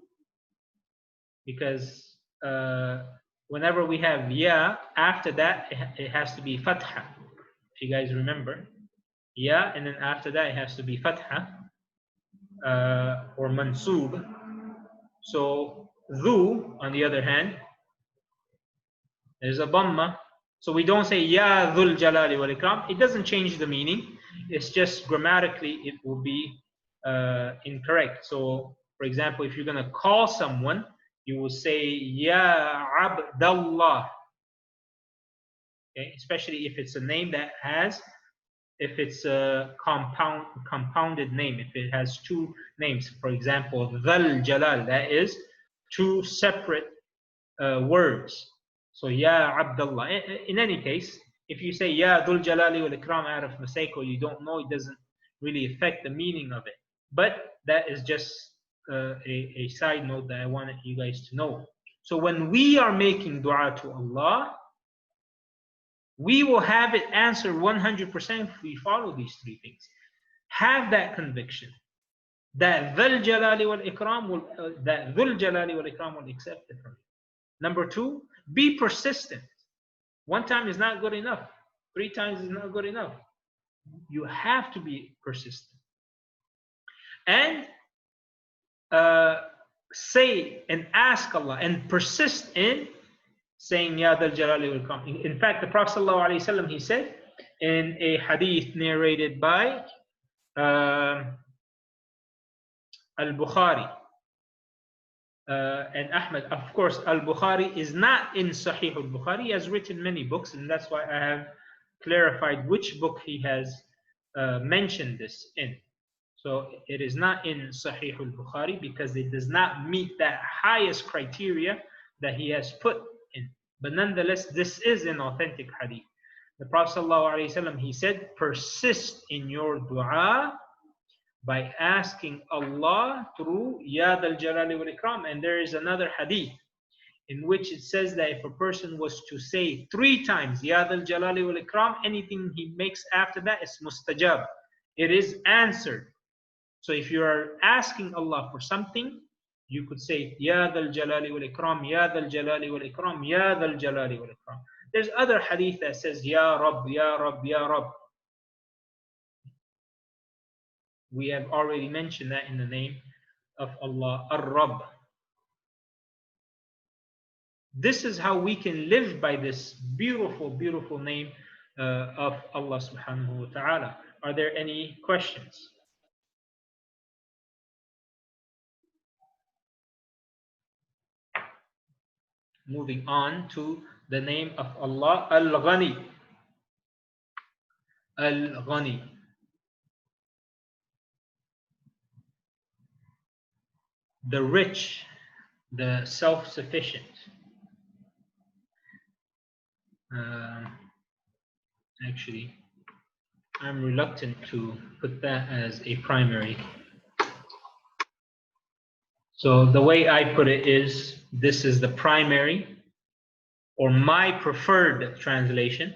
Because whenever we have Ya, after that it has to be Fatha. If you guys remember, Ya, and then after that it has to be Fatha or Mansub. So Dhu, on the other hand, there's a Dhamma. So we don't say Ya Dhul-Jalaal Wal-Ikraam. It doesn't change the meaning. It's just grammatically it will be incorrect. So for example, if you're going to call someone, you will say Ya Abdallah. Okay? Especially if it's a name that has, if it's a compounded name, if it has two names. For example, Dhul-Jalaal, that is two separate words. So Ya Abdallah. In any case, if you say Ya Dhul-Jalaal Wal-Ikraam out of mistake, or you don't know, it doesn't really affect the meaning of it. But that is just a side note that I wanted you guys to know. So when we are making dua to Allah, we will have it answered 100% if we follow these three things. Have that conviction that Dhul-Jalaal Wal-Ikraam will accept it from you. Number two, be persistent. One time is not good enough. 3 times is not good enough. You have to be persistent. And say and ask Allah and persist in saying Ya Dhul-Jalaal Wal-Ikraam. In fact, the Prophet ﷺ, he said in a hadith narrated by Al-Bukhari and Ahmed. Of course, Al-Bukhari is not in Sahih al-Bukhari. He has written many books, and that's why I have clarified which book he has mentioned this in. So it is not in Sahih al-Bukhari because it does not meet that highest criteria that he has put in. But nonetheless, this is an authentic hadith. The Prophet ﷺ, he said, persist in your dua by asking Allah through Ya Dhul-Jalaal Wal-Ikraam. And there is another hadith in which it says that if a person was to say 3 times Ya Dhul-Jalaal Wal-Ikraam, anything he makes after that is mustajab. It is answered. So if you are asking Allah for something, you could say Ya Dhul-Jalaal Wal-Ikraam, Ya Dhul-Jalaal Wal-Ikraam, Ya Dhul-Jalaal Wal-Ikraam. There's other hadith that says Ya Rabb, Ya Rabb, Ya Rabb. We have already mentioned that in the name of Allah, Ar-Rabb. This is how we can live by this beautiful, beautiful name of Allah subhanahu wa ta'ala. Are there any questions? Moving on to the name of Allah, Al-Ghani. Al-Ghani. The rich, the self-sufficient. Actually, I'm reluctant to put that as a primary. So the way I put it is, this is the primary or my preferred translation.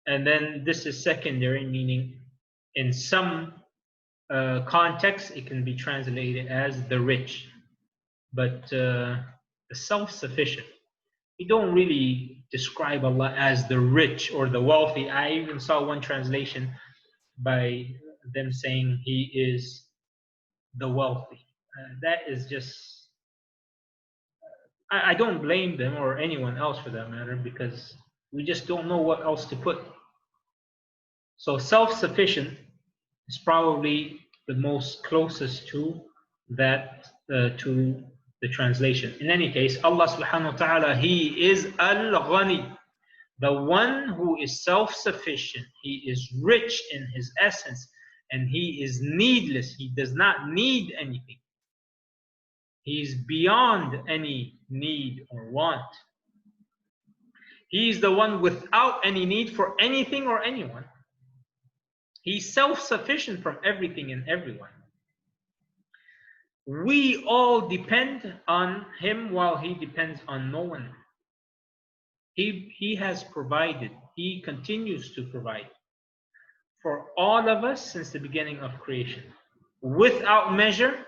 And then this is secondary, meaning in some context, it can be translated as the rich. But the self-sufficient, we don't really describe Allah as the rich or the wealthy. I even saw one translation by them saying he is the wealthy. That is just, I don't blame them or anyone else for that matter, because we just don't know what else to put. So self-sufficient is probably the most closest to that, to the translation. In any case, Allah subhanahu wa ta'ala, He is Al-Ghani, the one who is self-sufficient. He is rich in His essence, and He is needless. He does not need anything. He is beyond any need or want. He is the one without any need for anything or anyone. He's self-sufficient from everything and everyone. We all depend on Him while He depends on no one. He has provided. He continues to provide for all of us since the beginning of creation, without measure,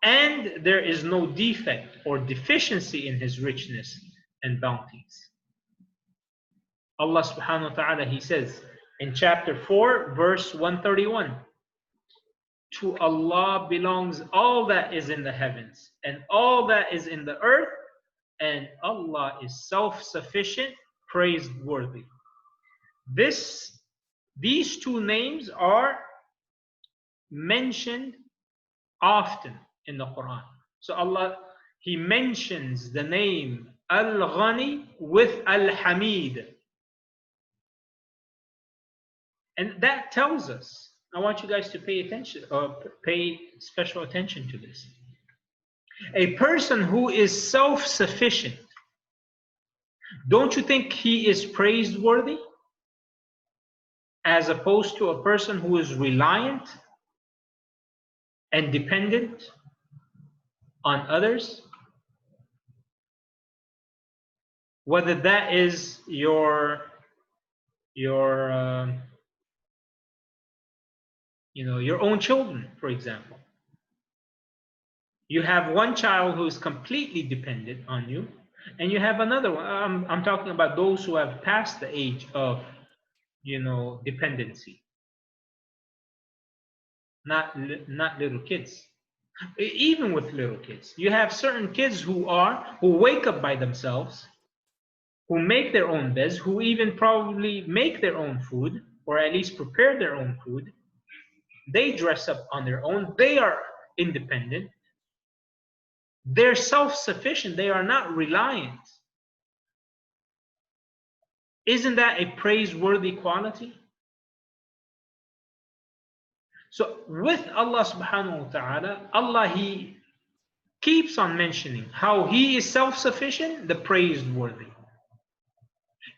and there is no defect or deficiency in His richness and bounties. Allah subhanahu wa ta'ala, He says in chapter 4, verse 131, to Allah belongs all that is in the heavens and all that is in the earth, and Allah is self-sufficient, praiseworthy. These two names are mentioned often in the Quran. So Allah, He mentions the name Al-Ghani with Al-Hamid. And that tells us, I want you guys to pay attention, or pay special attention to this. A person who is self-sufficient, don't you think he is praiseworthy? As opposed to a person who is reliant and dependent on others? Whether that is your own children, for example. You have one child who is completely dependent on you, and you have another one. I'm talking about those who have passed the age of, dependency. Not little kids. Even with little kids, you have certain kids who wake up by themselves, who make their own beds, who even probably make their own food, or at least prepare their own food. They dress up on their own. They are independent. They're self-sufficient. They are not reliant. Isn't that a praiseworthy quality? So with Allah subhanahu wa ta'ala, Allah, He keeps on mentioning how He is self-sufficient, the praiseworthy.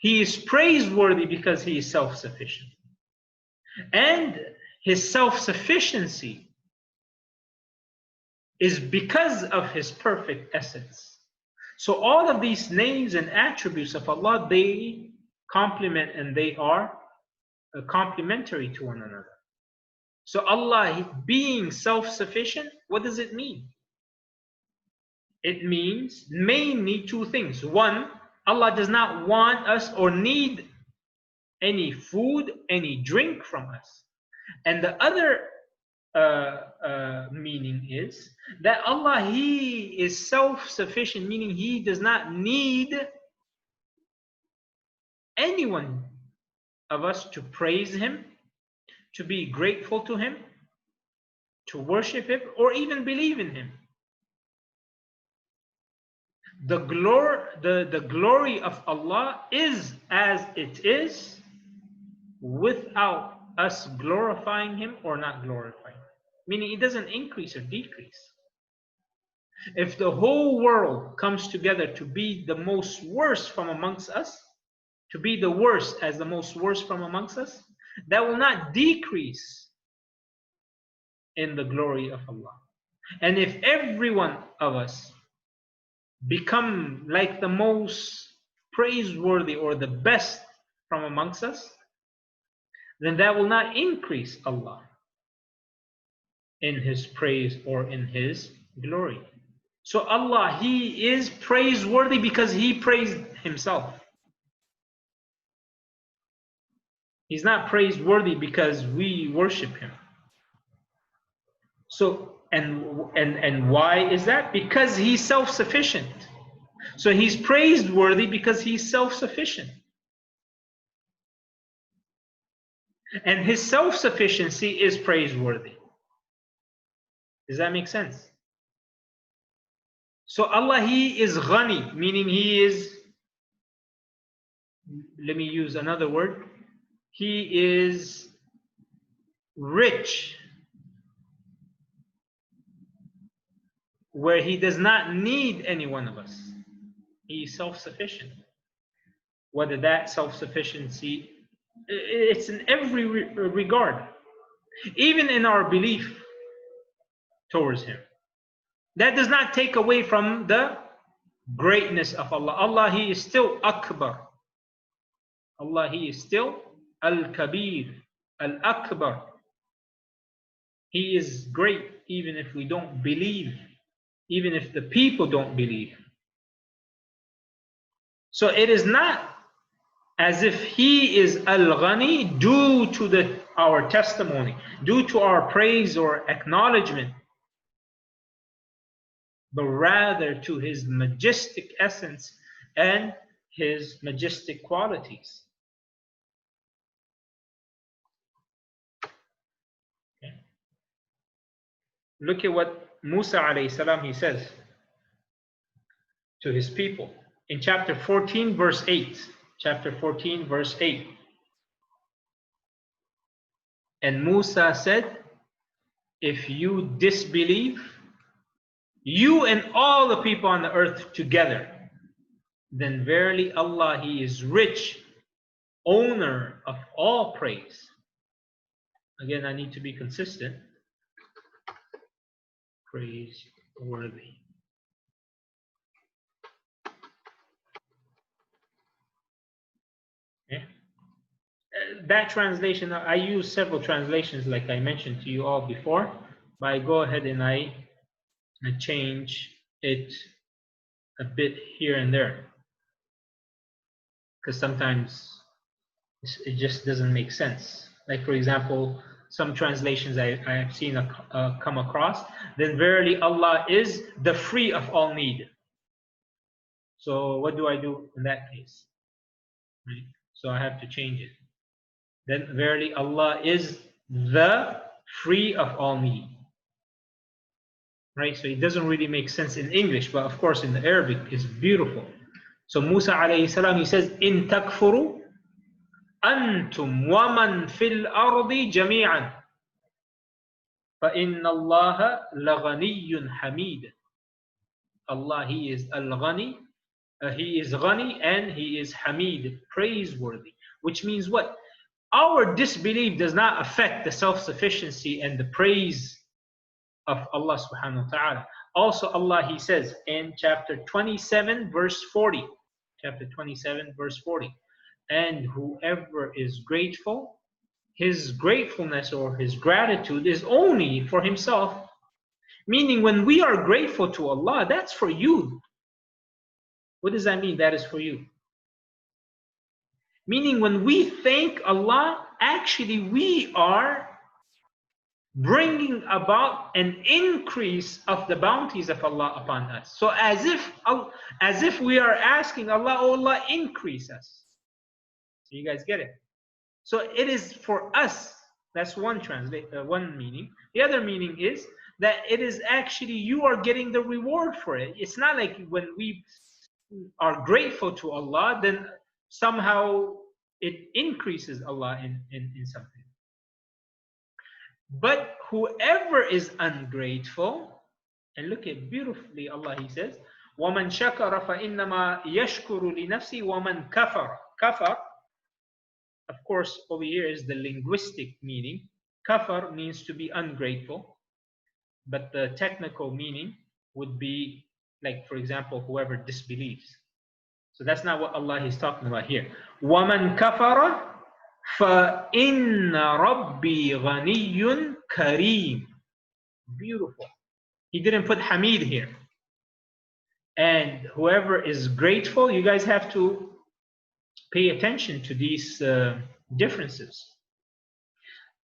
He is praiseworthy because He is self-sufficient. And His self-sufficiency is because of His perfect essence. So all of these names and attributes of Allah, they complement and they are complementary to one another. So Allah being self-sufficient, what does it mean? It means mainly two things. One, Allah does not want us or need any food, any drink from us. And the other meaning is that Allah, He is self-sufficient, meaning He does not need anyone of us to praise Him, to be grateful to Him, to worship Him, or even believe in Him. The glory of Allah is as it is without us glorifying Him or not glorifying Him. Meaning it doesn't increase or decrease. If the whole world comes together to be the most worst from amongst us, to be the worst as the most worst from amongst us, that will not decrease in the glory of Allah. And if every one of us become like the most praiseworthy or the best from amongst us, then that will not increase Allah in His praise or in His glory. So Allah, He is praiseworthy because He praised Himself. He's not praiseworthy because we worship Him. So, and why is that? Because He's self-sufficient. So He's praiseworthy because He's self-sufficient. And His self-sufficiency is praiseworthy. Does that make sense? So Allah, He is ghani, meaning He is, let me use another word, He is rich, where He does not need any one of us. He is self-sufficient. Whether that self-sufficiency, it's in every regard, even in our belief towards Him. That does not take away from the greatness of Allah. Allah, He is still Akbar. Allah, He is still Al-Kabir, Al-Akbar. He is great even if we don't believe, even if the people don't believe. So it is not as if He is Al-Ghani due to our testimony, due to our praise or acknowledgement, but rather to His majestic essence and His majestic qualities. Okay. Look at what Musa alayhi salam, he says to his people in chapter 14 verse 8. Chapter 14 verse 8. And Musa said, if you disbelieve, you and all the people on the earth together, then verily Allah, He is rich, owner of all praise. Again, I need to be consistent. Praiseworthy. Okay. That translation, I use several translations like I mentioned to you all before, but I go ahead and I change it a bit here and there, because sometimes it just doesn't make sense. Like for example, some translations I have seen come across, then verily Allah is the free of all need. So what do I do in that case? Right? So I have to change it. Then verily Allah is the free of all need. Right? So it doesn't really make sense in English, but of course in the Arabic it's beautiful. So Musa alayhi salam, he says, In takfuru antum waman fil ardi jami'an fa inna Allah laghaniyyun hamid. Allah, He is al-ghani, He is ghani and He is hamid, praiseworthy. Which means what? Our disbelief does not affect the self-sufficiency and the praise of Allah subhanahu wa ta'ala. Also Allah, He says in chapter 27 verse 40, chapter 27 verse 40, and whoever is grateful, his gratefulness or his gratitude is only for himself. Meaning when we are grateful to Allah, that's for you. What does that mean? That is for you. Meaning when we thank Allah, actually we are bringing about an increase of the bounties of Allah upon us. So as if we are asking Allah, oh Allah, increase us. So you guys get it? So it is for us. That's one one meaning. The other meaning is that it is actually you are getting the reward for it. It's not like when we are grateful to Allah, then somehow it increases Allah in something. But whoever is ungrateful, and look at beautifully Allah, He says, وَمَنْ شَكَرَ فَإِنَّمَا يَشْكُرُ لِنَفْسِهِ وَمَنْ كَفَرَ. Kafar, of course, over here is the linguistic meaning. Kafar means to be ungrateful, but the technical meaning would be like, for example, whoever disbelieves. So that's not what Allah is talking about here. وَمَنْ كَفَرَ فَإِنَّ رَبِّي غَنِيٌّ كَرِيمٌ. Beautiful. He didn't put Hamid here. And whoever is grateful, you guys have to pay attention to these differences.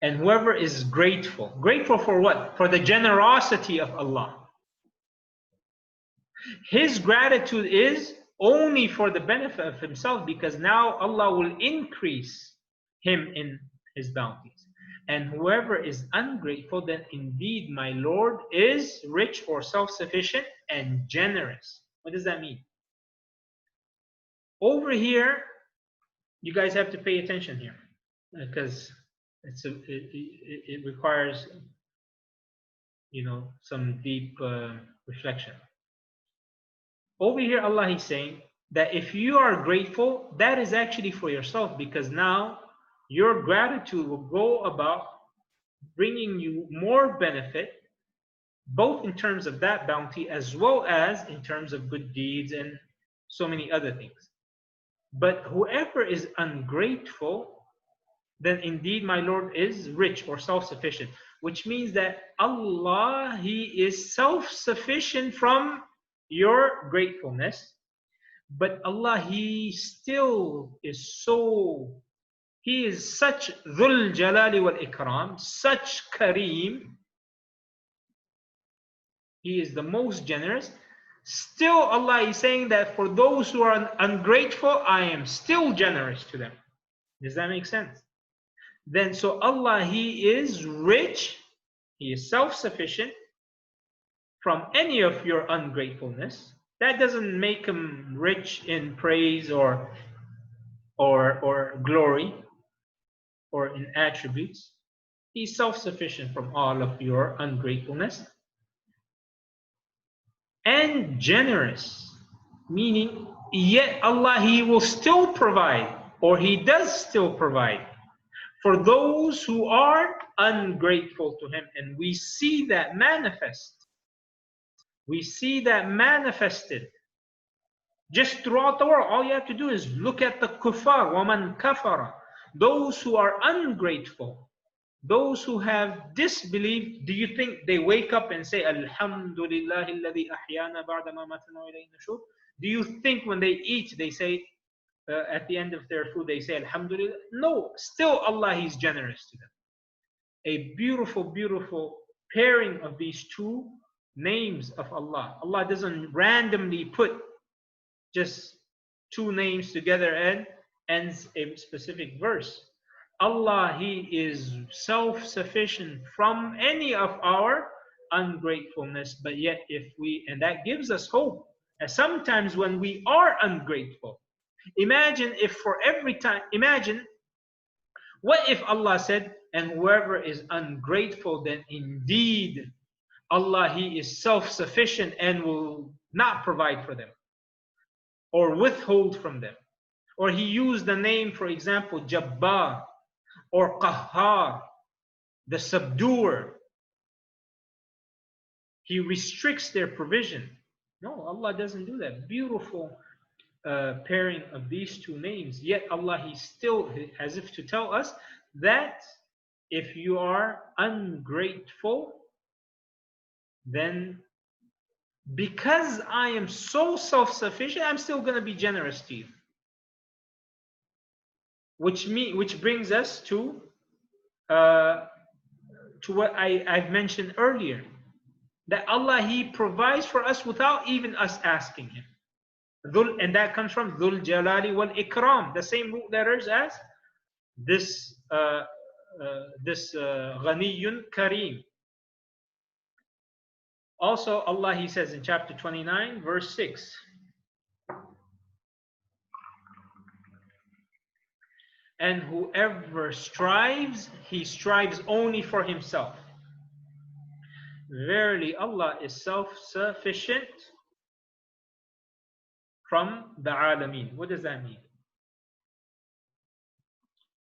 And whoever is grateful. Grateful for what? For the generosity of Allah. His gratitude is only for the benefit of himself, because now Allah will increase him in his bounties. And whoever is ungrateful, then indeed my Lord is rich or self-sufficient and generous. What does that mean? Over here, you guys have to pay attention here, because it requires, you know, some deep reflection. Over here, Allah is saying that if you are grateful, that is actually for yourself, because now your gratitude will go about bringing you more benefit, both in terms of that bounty as well as in terms of good deeds and so many other things. But whoever is ungrateful, then indeed my Lord is rich or self-sufficient, which means that Allah, He is self-sufficient from your gratefulness. But Allah, He still is He is such Dhul-Jalaal Wal-Ikraam, such Kareem. He is the most generous. Still Allah is saying that for those who are ungrateful, I am still generous to them. Does that make sense? Then so Allah, He is rich, He is self-sufficient from any of your ungratefulness. That doesn't make Him rich in praise or glory or in attributes. He's self-sufficient from all of your ungratefulness. And generous, meaning yet Allah, He will still provide, or He does still provide for those who are ungrateful to Him. And we see that manifest. We see that manifested just throughout the world. All you have to do is look at the kuffar, وَمَنْ كَفَرَ, those who are ungrateful, those who have disbelieved. Do you think they wake up and say, Alhamdulillah alladhi ahyana ba'da ma matana wa ilayhi nushur? Do you think when they eat, they say, at the end of their food, they say, Alhamdulillah? No, still Allah, He's generous to them. A beautiful, beautiful pairing of these two names of Allah. Allah doesn't randomly put just two names together and ends a specific verse. Allah, He is self-sufficient from any of our ungratefulness, but yet and that gives us hope. And sometimes when we are ungrateful, imagine if for every time, imagine what if Allah said, and whoever is ungrateful, then indeed Allah, He is self-sufficient and will not provide for them or withhold from them. Or He used the name, for example, Jabbar or Qahhar, the subduer. He restricts their provision. No, Allah doesn't do that. Beautiful pairing of these two names. Yet Allah, He still, as if to tell us that if you are ungrateful, then because I am so self-sufficient, I'm still going to be generous to you. Which brings us to what I've mentioned earlier, that Allah, He provides for us without even us asking Him. And that comes from Dhul-Jalaal Wal-Ikraam, the same root letters as this Ghaniyyun Kareem. Also, Allah, He says in chapter 29, verse 6, and whoever strives, he strives only for himself. Verily, Allah is self-sufficient from the alameen. What does that mean?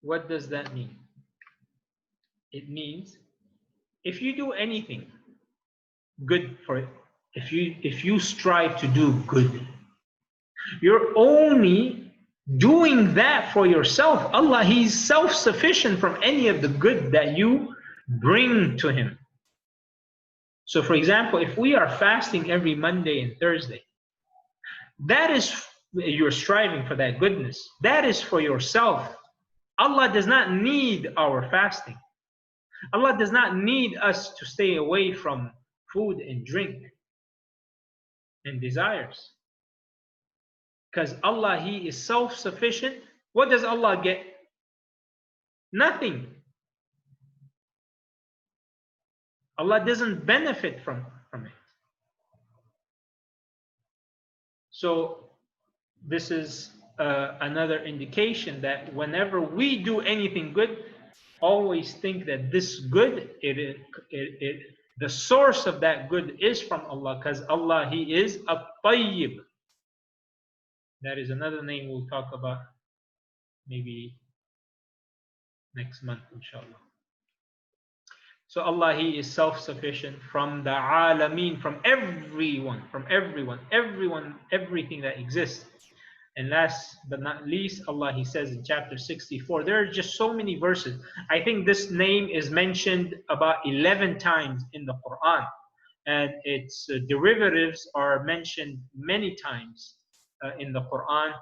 What does that mean? It means if you do anything good for it, if you strive to do good, you're only doing that for yourself. Allah, He's self-sufficient from any of the good that you bring to Him. So for example, if we are fasting every Monday and Thursday, that is, you're striving for that goodness. That is for yourself. Allah does not need our fasting. Allah does not need us to stay away from food and drink and desires. Because Allah, He is self-sufficient. What does Allah get? Nothing. Allah doesn't benefit from it. So this is another indication that whenever we do anything good, always think that this good, the source of that good is from Allah, because Allah, He is at-Tayyib. That is another name we'll talk about maybe next month, inshallah. So Allah, He is self-sufficient from the alameen, from everyone, everything that exists. And last but not least, Allah, He says in chapter 64, there are just so many verses. I think this name is mentioned about 11 times in the Quran, and its derivatives are mentioned many times in the Quran.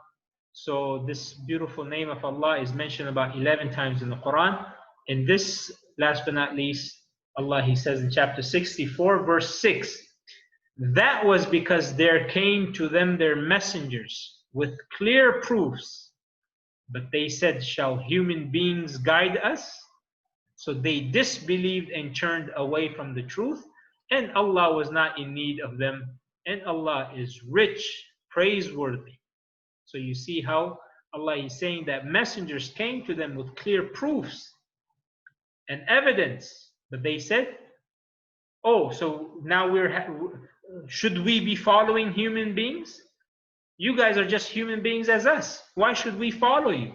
So this beautiful name of Allah is mentioned about 11 times in the Quran. In this, last but not least, Allah, He says in chapter 64, verse 6, that was because there came to them their messengers with clear proofs, but they said, shall human beings guide us? So they disbelieved and turned away from the truth, and Allah was not in need of them, and Allah is rich, praiseworthy. So you see how Allah is saying that messengers came to them with clear proofs and evidence, but they said, oh, so now should we be following human beings? You guys are just human beings as us. Why should we follow you?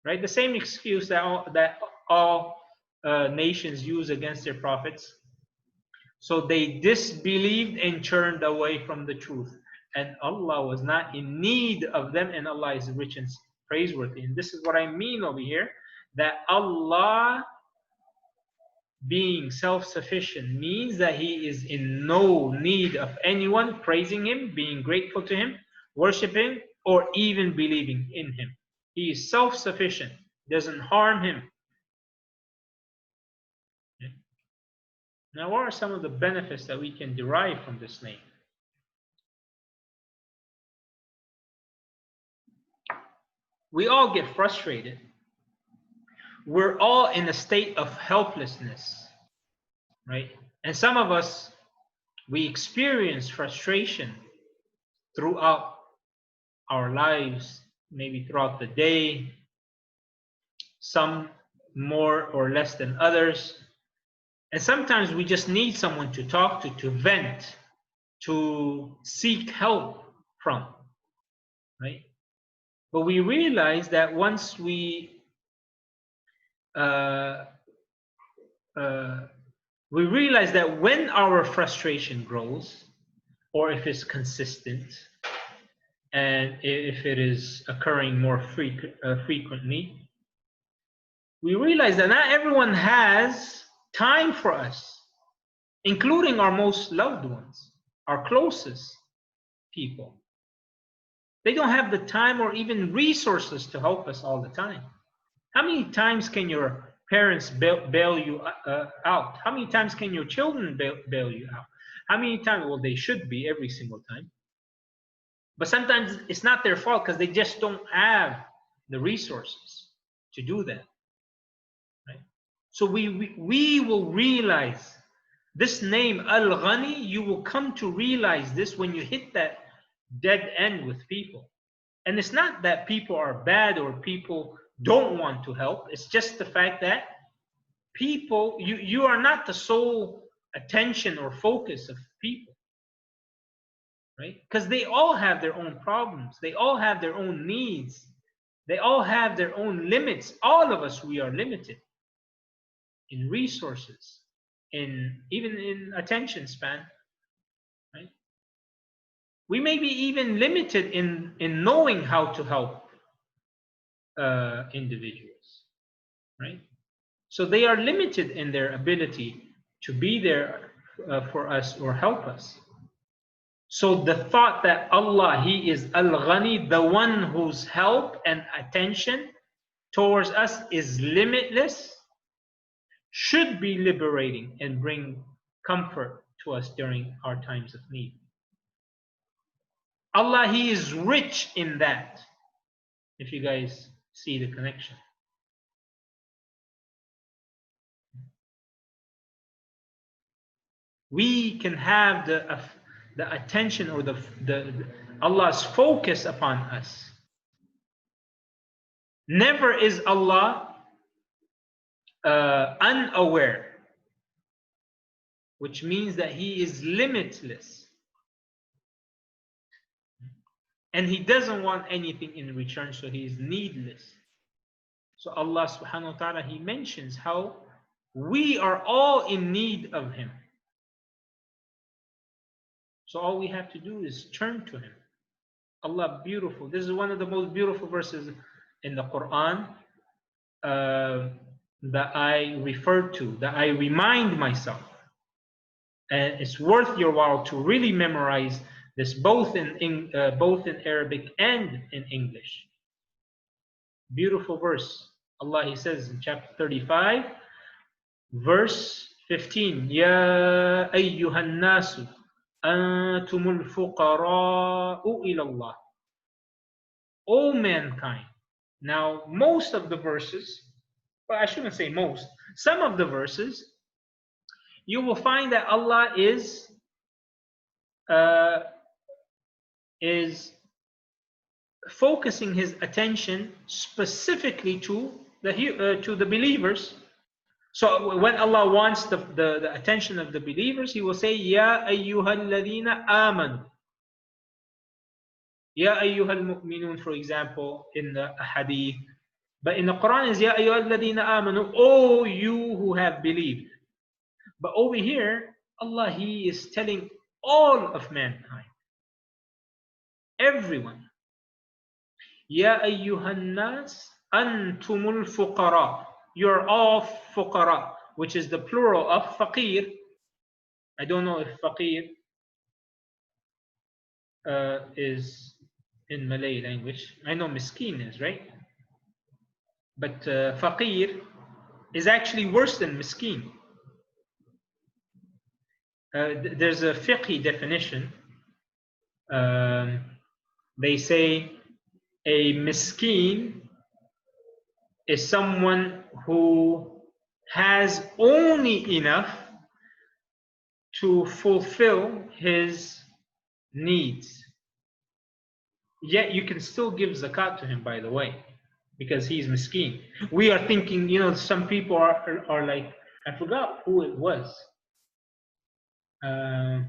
Right? The same excuse that all nations use against their prophets. So they disbelieved and turned away from the truth. And Allah was not in need of them, and Allah is rich and praiseworthy. And this is what I mean over here, that Allah being self-sufficient means that He is in no need of anyone praising Him, being grateful to Him, worshiping, or even believing in Him. He is self-sufficient, doesn't harm him. Now, what are some of the benefits that we can derive from this name? We all get frustrated. We're all in a state of helplessness, right? And some of us, we experience frustration throughout our lives, maybe throughout the day, some more or less than others. And sometimes we just need someone to talk to vent, to seek help from, right? But we realize that once uh, we realize that when our frustration grows, or if it's consistent, and if it is occurring more frequently, we realize that not everyone has time for us, including our most loved ones, our closest people. They don't have the time or even resources to help us all the time. How many times can your parents bail you out? How many times can your children bail you out? How many times? Well, they should be every single time. But sometimes it's not their fault because they just don't have the resources to do that. Right? So we will realize this name, Al-Ghani, you will come to realize this when you hit that dead end with people. And it's not that people are bad or people don't want to help. It's just the fact that people, you are not the sole attention or focus of people, right? Because they all have their own problems. They all have their own needs. They all have their own limits. All of us, we are limited in resources, even in attention span, right? We may be even limited in knowing how to help individuals, right? So they are limited in their ability to be there for us or help us. So the thought that Allah, He is Al-Ghani, the one whose help and attention towards us is limitless, should be liberating and bring comfort to us during our times of need. Allah, He is rich in that, if you guys see the connection. We can have the attention or the Allah's focus upon us. Never is Allah unaware, which means that He is limitless. And He doesn't want anything in return, so He is needless. So Allah subhanahu wa ta'ala, He mentions how we are all in need of Him. So all we have to do is turn to Him. Allah, beautiful. This is one of the most beautiful verses in the Quran that I refer to, that I remind myself. And it's worth your while to really memorize this, both in Arabic and in English. Beautiful verse. Allah, He says in chapter 35, verse 15, Ya ayyuhan nasu antumul fuqara'u ila Allah. O mankind. Now, most of the verses, well, I shouldn't say most, some of the verses, you will find that Allah is focusing His attention specifically to the believers. So when Allah wants the attention of the believers, He will say, Ya ayyuhalladhina amanu. Ya ayyuhal mu'minun, for example, in the hadith. But in the Quran is Ya ayyuhalladhina amanu, O you who have believed. But over here, Allah, He is telling all of mankind, everyone. Ya ayyuhan nas antumul fuqara. You're all fuqara, which is the plural of faqir. I don't know if faqir is in Malay language. I know miskin is, right? But faqir is actually worse than miskin. There's a fiqhi definition. They say a miskin is someone who has only enough to fulfill his needs. Yet you can still give zakat to him, by the way, because he's miskeen. We are thinking, some people are like, I forgot who it was. I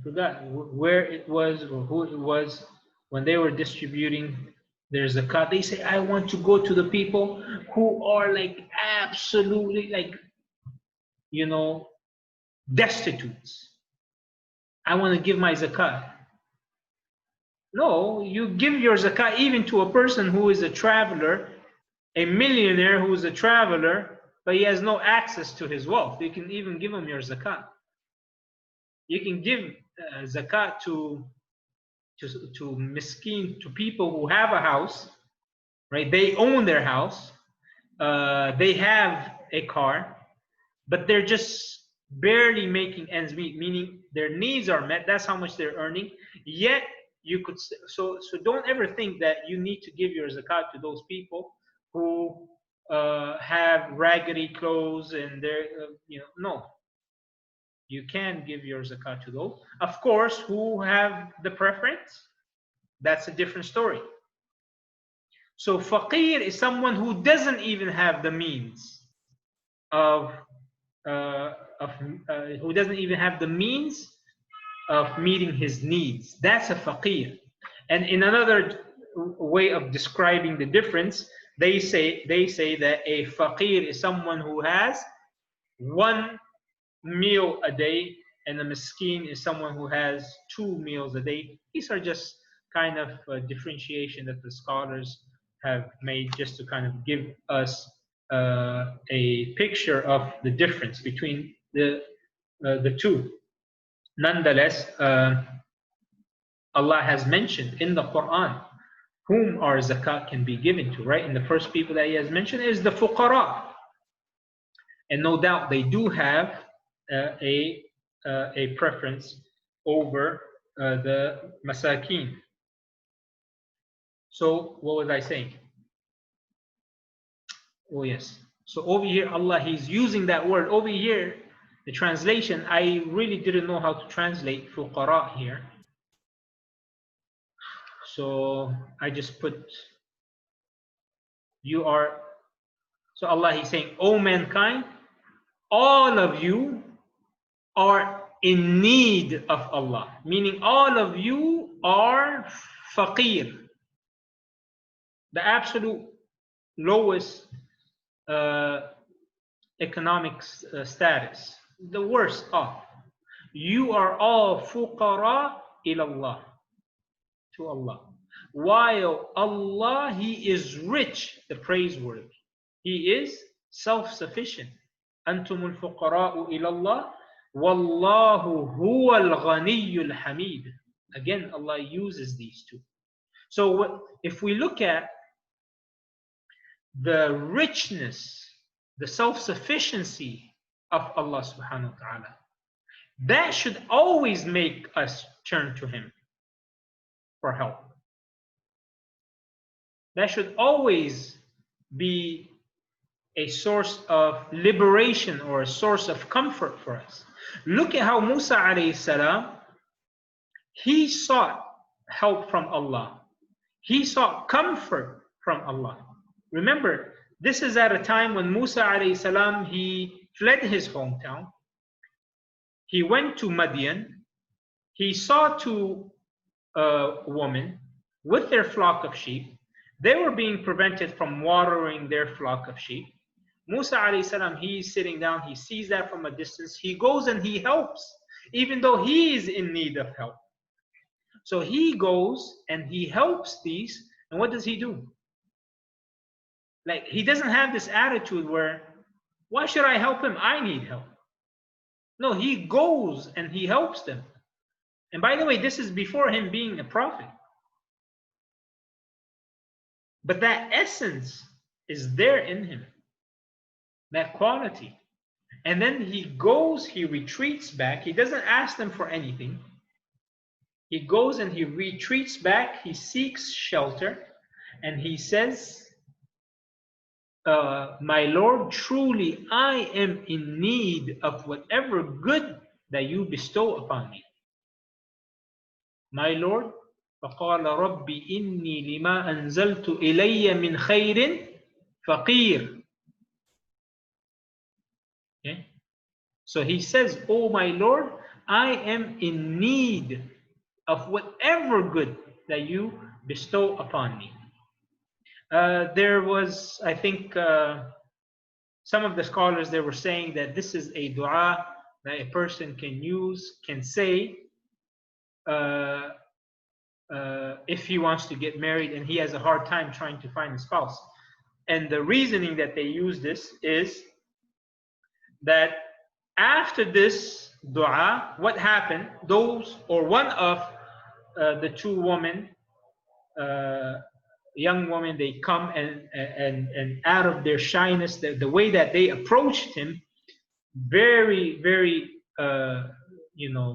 forgot where it was or who it was when they were distributing their zakat. They say, I want to go to the people who are like absolutely like, destitutes. I want to give my zakat. No, you give your zakat even to a person who is a traveler, a millionaire who is a traveler, but he has no access to his wealth. You can even give him your zakat. You can give zakat to miskeen, to people who have a house, right? They own their house. They have a car, but they're just barely making ends meet, meaning their needs are met. That's how much they're earning. Yet you could, so don't ever think that you need to give your zakat to those people who have raggedy clothes and they're, no. You can give your zakat to those. Of course, who have the preference, that's a different story. So faqir is someone who doesn't even have the means of who doesn't even have the means of meeting his needs. That's a faqir. And in another way of describing the difference, they say that a faqir is someone who has one meal a day, and a miskeen is someone who has 2 meals a day. These are just kind of differentiation that the scholars have made just to kind of give us a picture of the difference between the two. Nonetheless, Allah has mentioned in the Quran whom our zakat can be given to, right? And the first people that He has mentioned is the fuqara. And no doubt they do have a preference over the masakin. So what was I saying? Oh yes. So over here, Allah, He's using that word. Over here, the translation, I really didn't know how to translate fuqara here. So I just put, you are, so Allah, He's saying, O mankind, all of you are in need of Allah, meaning all of you are faqir, the absolute lowest economic status, the worst off. You are all fuqara ilallah, to Allah. While Allah, He is rich, the praiseworthy. He is self-sufficient. Antumul fuqara'u ilallah. Wallahu huwal ghaniyyul hamid. Again, Allah uses these two. So if we look at the richness, the self-sufficiency of Allah subhanahu wa ta'ala, that should always make us turn to Him for help. That should always be a source of liberation or a source of comfort for us. Look at how Musa alayhi salam, he sought help from Allah. He sought comfort from Allah. Remember, this is at a time when Musa alayhi salam, he fled his hometown. He went to Madian. He saw 2 women with their flock of sheep. They were being prevented from watering their flock of sheep. Musa alayhi salam, he's sitting down, he sees that from a distance. He goes and he helps, even though he is in need of help. So he goes and he helps these, and what does he do? Like, he doesn't have this attitude where, why should I help him? I need help. No, he goes and he helps them. And by the way, this is before him being a prophet. But that essence is there in him, that quality. And then he goes, he retreats back. He doesn't ask them for anything. He goes and he retreats back. He seeks shelter. And he says, my Lord, truly I am in need of whatever good that you bestow upon me. My Lord, فقال ربي إني لما أنزلت إلي من خير فقير. Okay? So he says, oh my Lord, I am in need of whatever good that you bestow upon me. There was, I think, some of the scholars, they were saying that this is a dua that a person can use, can say, if he wants to get married and he has a hard time trying to find a spouse. And the reasoning that they use this is that after this dua, what happened? Those, or one of the two women, young women, they come and out of their shyness, the way that they approached him, very, very,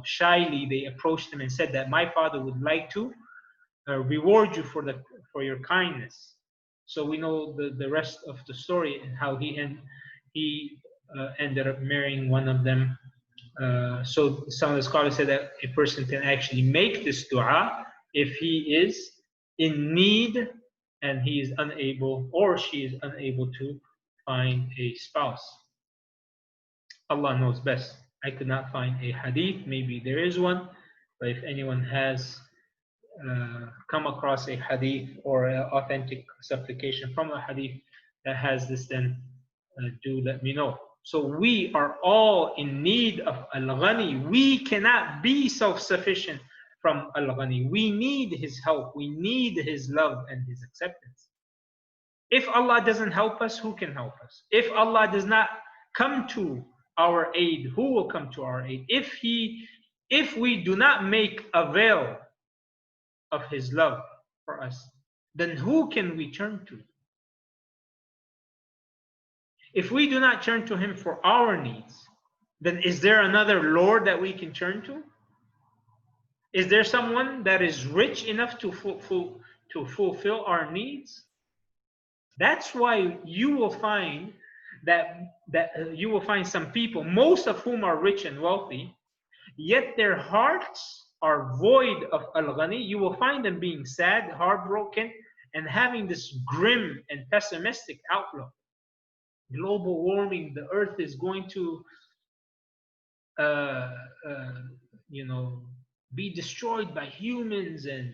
shyly, they approached him and said that my father would like to reward you for your kindness. So we know the rest of the story and how he ended up marrying one of them. So some of the scholars say that a person can actually make this dua if he is in need and he is unable, or she is unable, to find a spouse. Allah knows best. I could not find a hadith. Maybe there is one, but if anyone has come across a hadith or an authentic supplication from a hadith that has this, then do let me know. So we are all in need of Al-Ghani. We cannot be self-sufficient from Al-Ghani. We need his help. We need his love and his acceptance. If Allah doesn't help us, who can help us? If Allah does not come to our aid, who will come to our aid? If we do not make avail of his love for us, then who can we turn to? If we do not turn to him for our needs, then is there another Lord that we can turn to? Is there someone that is rich enough to fulfill our needs? That's why you will find you will find some people, most of whom are rich and wealthy, yet their hearts are void of Al-Ghani. You will find them being sad, heartbroken, and having this grim and pessimistic outlook. Global warming, the earth is going to be destroyed by humans, and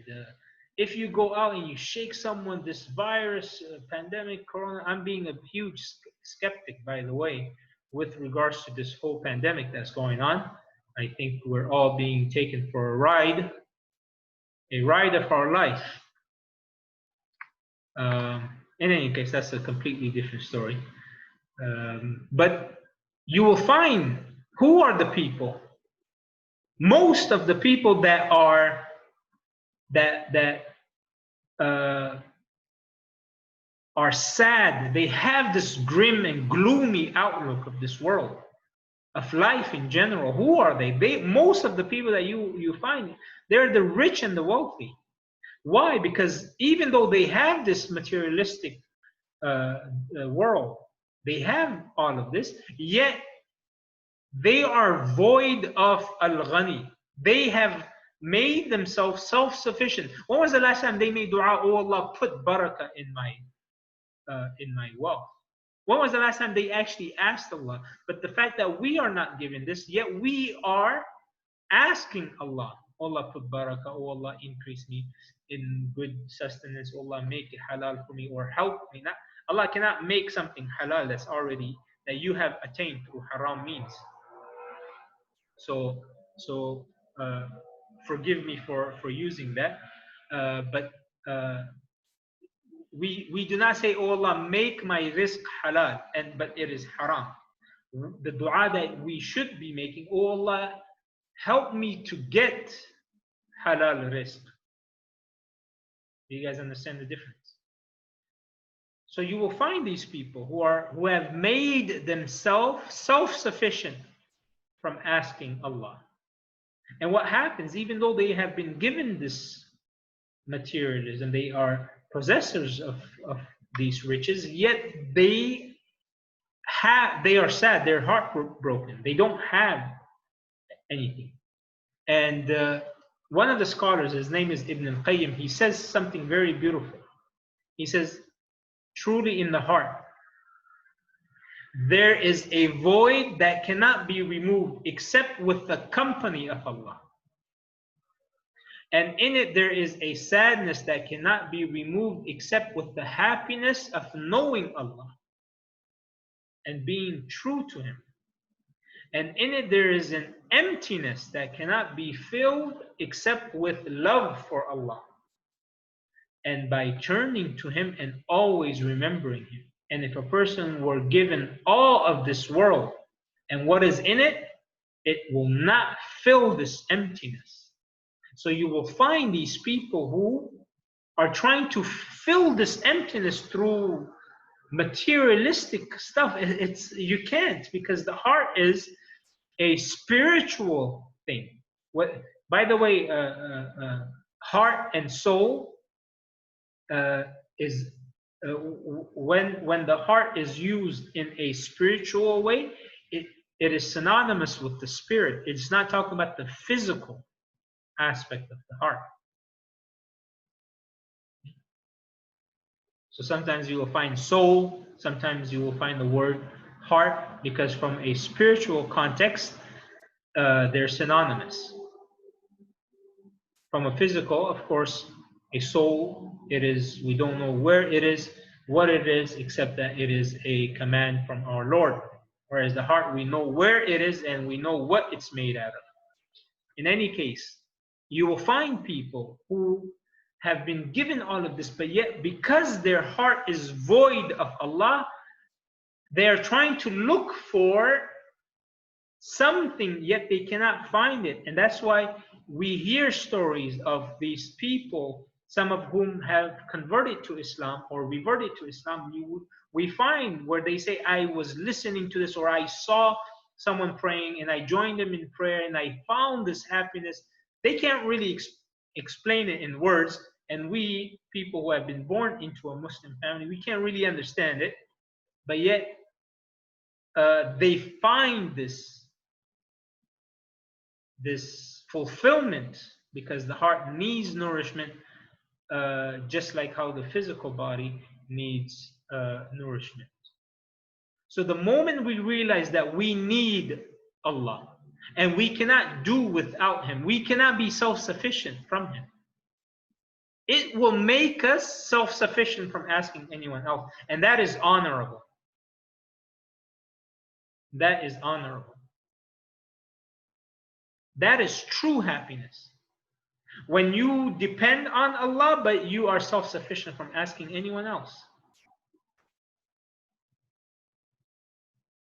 if you go out and you shake someone, this virus, pandemic, corona. I'm being a huge skeptic, by the way, with regards to this whole pandemic that's going on. I think we're all being taken for a ride of our life. In any case, that's a completely different story. But you will find, who are the people? Most of the people that are sad, they have this grim and gloomy outlook of this world, of life in general. Who are they? Most of the people that you find, they're the rich and the wealthy. Why? Because even though they have this materialistic world, they have all of this, yet they are void of Al-Ghani. They have made themselves self-sufficient. When was the last time they made dua, oh Allah, put barakah in my wealth? When was the last time they actually asked Allah? But the fact that we are not given this, yet we are asking Allah, Allah put barakah, oh Allah, increase me in good sustenance, oh Allah, make it halal for me, or help me. Allah cannot make something halal that you have attained through haram means. So forgive me for using that, but we do not say, oh Allah, make my rizq halal, but it is haram. The dua that we should be making, oh Allah, help me to get halal rizq. Do you guys understand the difference? So you will find these people who have made themselves self-sufficient from asking Allah. And what happens, even though they have been given this materialism, they are possessors of these riches, yet they are sad, they're heartbroken, they don't have anything. And one of the scholars, his name is Ibn al-Qayyim, he says something very beautiful. He says, truly in the heart, there is a void that cannot be removed except with the company of Allah. And in it there is a sadness that cannot be removed except with the happiness of knowing Allah and being true to Him. And in it there is an emptiness that cannot be filled except with love for Allah, and by turning to Him and always remembering Him. And if a person were given all of this world and what is in it, it will not fill this emptiness. So you will find these people who are trying to fill this emptiness through materialistic stuff. You can't, because the heart is a spiritual thing. By the way, heart and soul is when the heart is used in a spiritual way, it is synonymous with the spirit. It's not talking about the physical aspect of the heart. So sometimes you will find soul, sometimes you will find the word heart, because from a spiritual context, they're synonymous. From a physical, of course, a soul, we don't know where it is, what it is, except that it is a command from our Lord. Whereas the heart, we know where it is and we know what it's made out of. In any case, you will find people who have been given all of this, but yet because their heart is void of Allah, they are trying to look for something, yet they cannot find it. And that's why we hear stories of these people, some of whom have converted to Islam or reverted to Islam. We find where they say, I was listening to this, or I saw someone praying and I joined them in prayer and I found this happiness. They can't really explain it in words. And we, people who have been born into a Muslim family, we can't really understand it. But yet, they find this fulfillment, because the heart needs nourishment, just like how the physical body needs nourishment. So the moment we realize that we need Allah and we cannot do without Him, we cannot be self-sufficient from Him, it will make us self-sufficient from asking anyone else. And that is honorable. That is honorable. That is true happiness. When you depend on Allah, but you are self-sufficient from asking anyone else.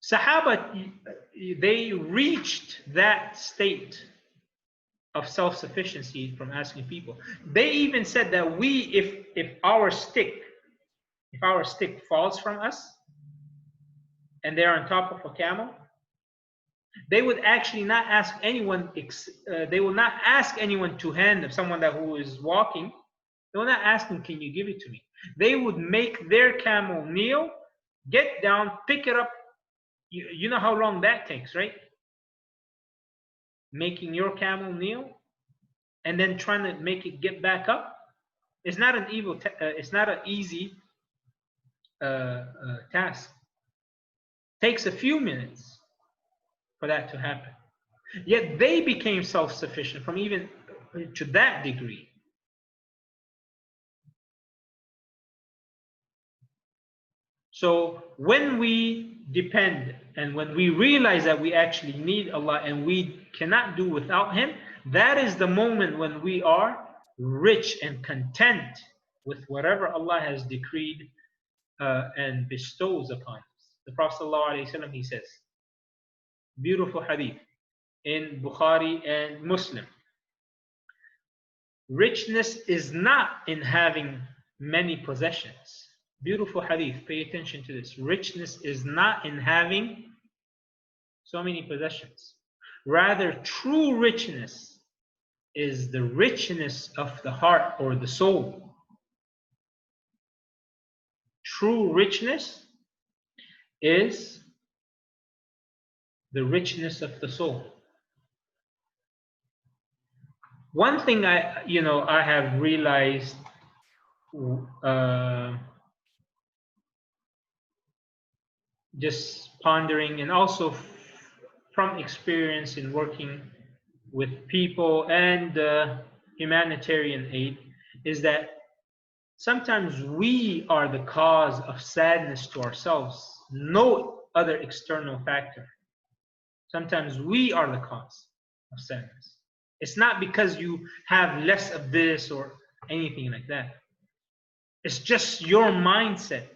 Sahaba, they reached that state of self-sufficiency from asking people. They even said that if our stick falls from us and they're on top of a camel, they would actually not ask anyone. They will not ask anyone to hand them. Someone who is walking, they will not ask them, "Can you give it to me?" They would make their camel kneel, get down, pick it up. You know how long that takes, right? Making your camel kneel and then trying to make it get back up. It's not an it's not an easy task. Takes a few minutes for that to happen. Yet they became self-sufficient from even to that degree. So when we depend and when we realize that we actually need Allah and we cannot do without Him, that is the moment when we are rich and content with whatever Allah has decreed and bestows upon us. The Prophet ﷺ, he says, beautiful hadith in Bukhari and Muslim, richness is not in having many possessions. Beautiful hadith, pay attention to this. Richness is not in having so many possessions. Rather, true richness is the richness of the heart or the soul. true richness is the richness of the soul. One thing I have realized just pondering, and also from experience in working with people and humanitarian aid, is that sometimes we are the cause of sadness to ourselves, no other external factor. Sometimes we are the cause of sadness. It's not because you have less of this or anything like that. It's just your mindset.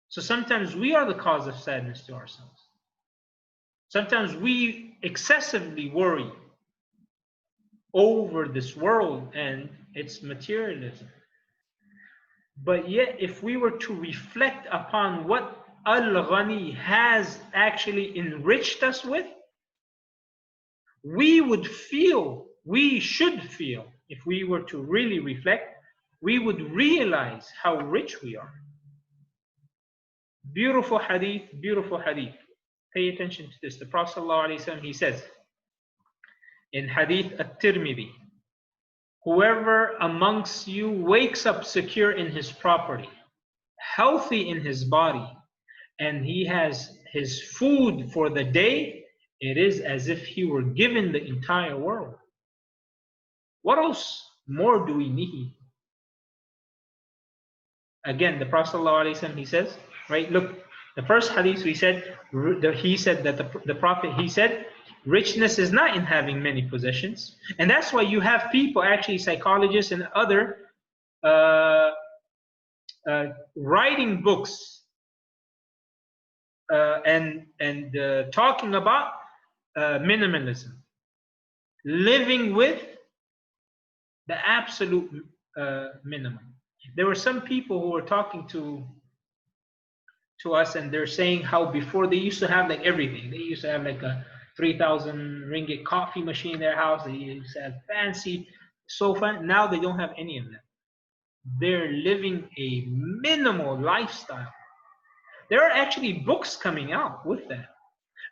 So sometimes we are the cause of sadness to ourselves. Sometimes we excessively worry over this world and its materialism. But yet, if we were to reflect upon what Al-Ghaniyy has actually enriched us with, we should feel, if we were to really reflect, we would realize how rich we are. Beautiful hadith, beautiful hadith. Pay attention to this. The Prophet ﷺ, he says in Hadith At-Tirmidhi, whoever amongst you wakes up secure in his property, healthy in his body, and he has his food for the day, it is as if he were given the entire world. What else more do we need? Again, the Prophet ﷺ, he says, right, look, the first hadith he said that the Prophet, he said, richness is not in having many possessions. And that's why you have people, actually psychologists and other, writing books and talking about minimalism, living with the absolute minimum. There were some people who were talking to us, and they're saying how before they used to have like everything. They used to have like a 3,000 ringgit coffee machine in their house. They used to have fancy sofa. Now they don't have any of that. They're living a minimal lifestyle. There are actually books coming out with that.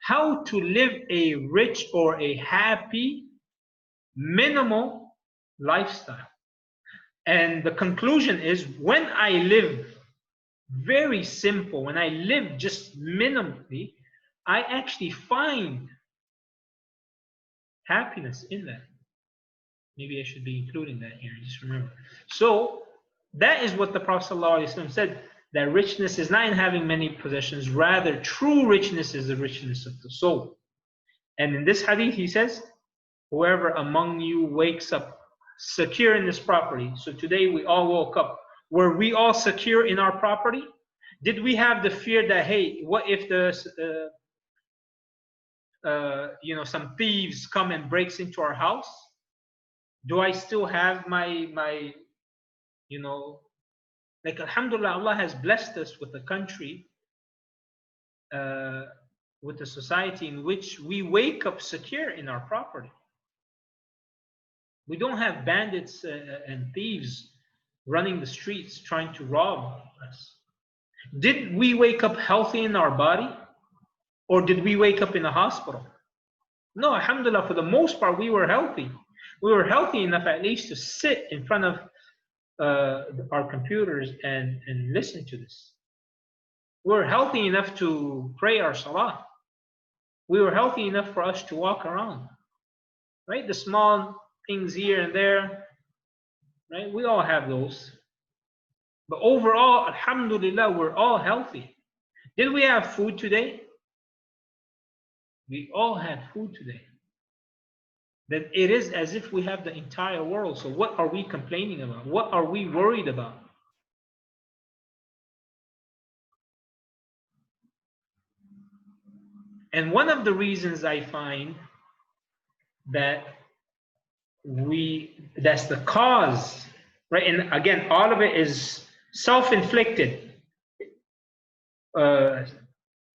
How to live a rich or a happy, minimal lifestyle. And the conclusion is, when I live very simple, when I live just minimally, I actually find happiness in that. Maybe I should be including that here, just remember. So that is what the Prophet ﷺ said, that richness is not in having many possessions, rather true richness is the richness of the soul. And in this hadith he says, whoever among you wakes up secure in this property. So today we all woke up. Were we all secure in our property? Did we have the fear that, hey, what if some thieves come and breaks into our house? Do I still have my like, alhamdulillah, Allah has blessed us with a country, with a society in which we wake up secure in our property. We don't have bandits and thieves running the streets trying to rob us. Did we wake up healthy in our body? Or did we wake up in a hospital? No, alhamdulillah, for the most part, we were healthy. We were healthy enough at least to sit in front of our computers and listen to this. We were healthy enough to pray our salah. We were healthy enough for us to walk around. Right? The small things here and there, right? We all have those. But overall, alhamdulillah, we're all healthy. Did we have food today? We all had food today. That it is as if we have the entire world. So what are we complaining about? What are we worried about? And one of the reasons I find that that's the cause, right? And again, all of it is self-inflicted.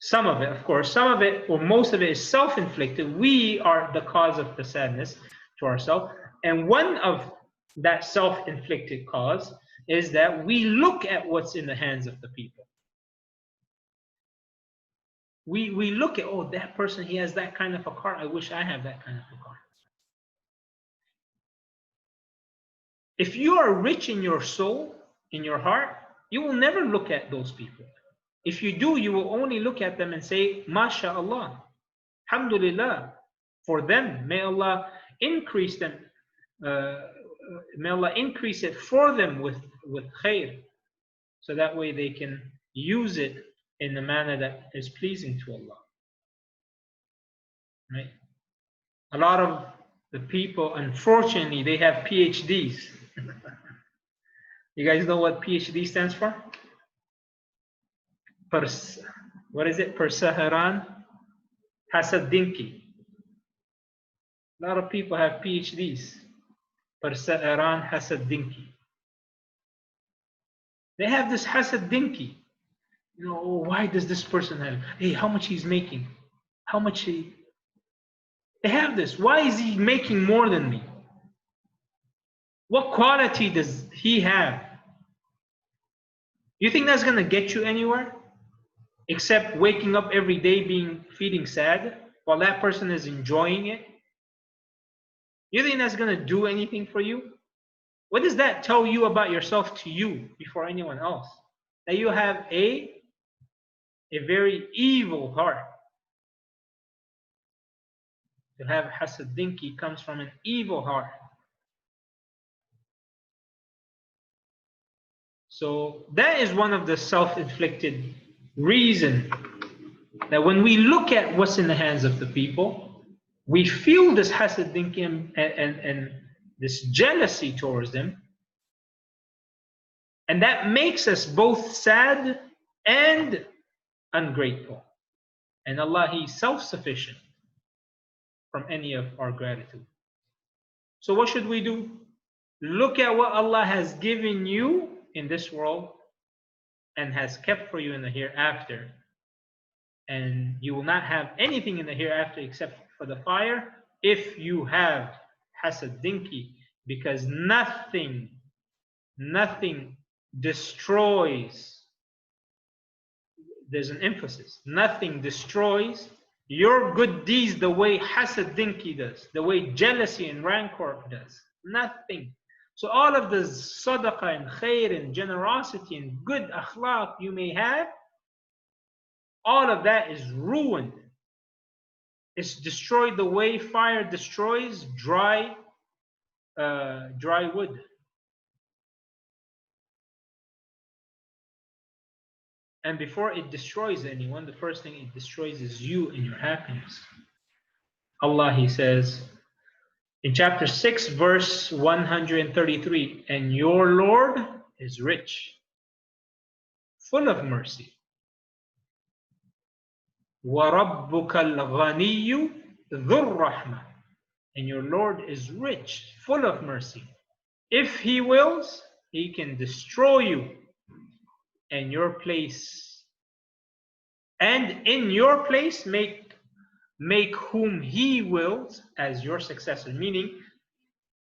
Some of it, of course, some of it, or most of it is self-inflicted. We are the cause of the sadness to ourselves. And one of that self-inflicted cause is that we look at what's in the hands of the people. We look at, oh, that person, he has that kind of a car. I wish I have that kind of a car. If you are rich in your soul, in your heart, you will never look at those people. If you do, you will only look at them and say, MashaAllah, Alhamdulillah, for them. May Allah increase them. May Allah increase it for them with khair. So that way they can use it in a manner that is pleasing to Allah. Right? A lot of the people, unfortunately, they have PhDs. You guys know what PhD stands for? What is it? Perseveran Hasad Dinki. A lot of people have PhDs. Perseveran Hasad Dinki. They have this Hasad Dinki. You know, oh, why does this person have? Hey, how much he's making? How much he? They have this. Why is he making more than me? What quality does he have? You think that's going to get you anywhere? Except waking up every day feeling sad while that person is enjoying it? You think that's going to do anything for you? What does that tell you about yourself to you before anyone else? That you have a very evil heart. To have hasad dinki comes from an evil heart. So that is one of the self-inflicted reasons that when we look at what's in the hands of the people, we feel this hasad dinki and this jealousy towards them. And that makes us both sad and ungrateful. And Allah, He is self-sufficient from any of our gratitude. So what should we do? Look at what Allah has given you in this world and has kept for you in the hereafter. And you will not have anything in the hereafter except for the fire if you have hasad dinki, because nothing destroys. There's an emphasis. Nothing destroys your good deeds the way hasad dinki does, the way jealousy and rancor does. Nothing. So all of the sadaqah and khair and generosity and good akhlaq you may have, all of that is ruined. It's destroyed the way fire destroys dry wood. And before it destroys anyone, the first thing it destroys is you and your happiness. Allah, He says in chapter 6, verse 133, and your Lord is rich, full of mercy. وَرَبُّكَ الْغَنِيُّ ذُو الرَّحْمَةِ. And your Lord is rich, full of mercy. If He wills, He can destroy you and your place, and in your place make whom He wills as your successor. Meaning,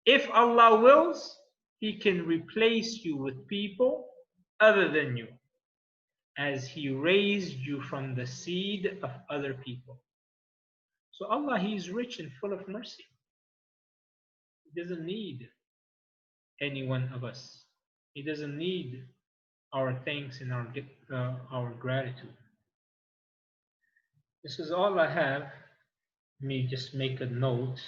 if Allah wills, He can replace you with people other than you, as He raised you from the seed of other people. So Allah, He is rich and full of mercy. He doesn't need any one of us. He doesn't need our thanks and our gratitude. This is all I have. Let me just make a note.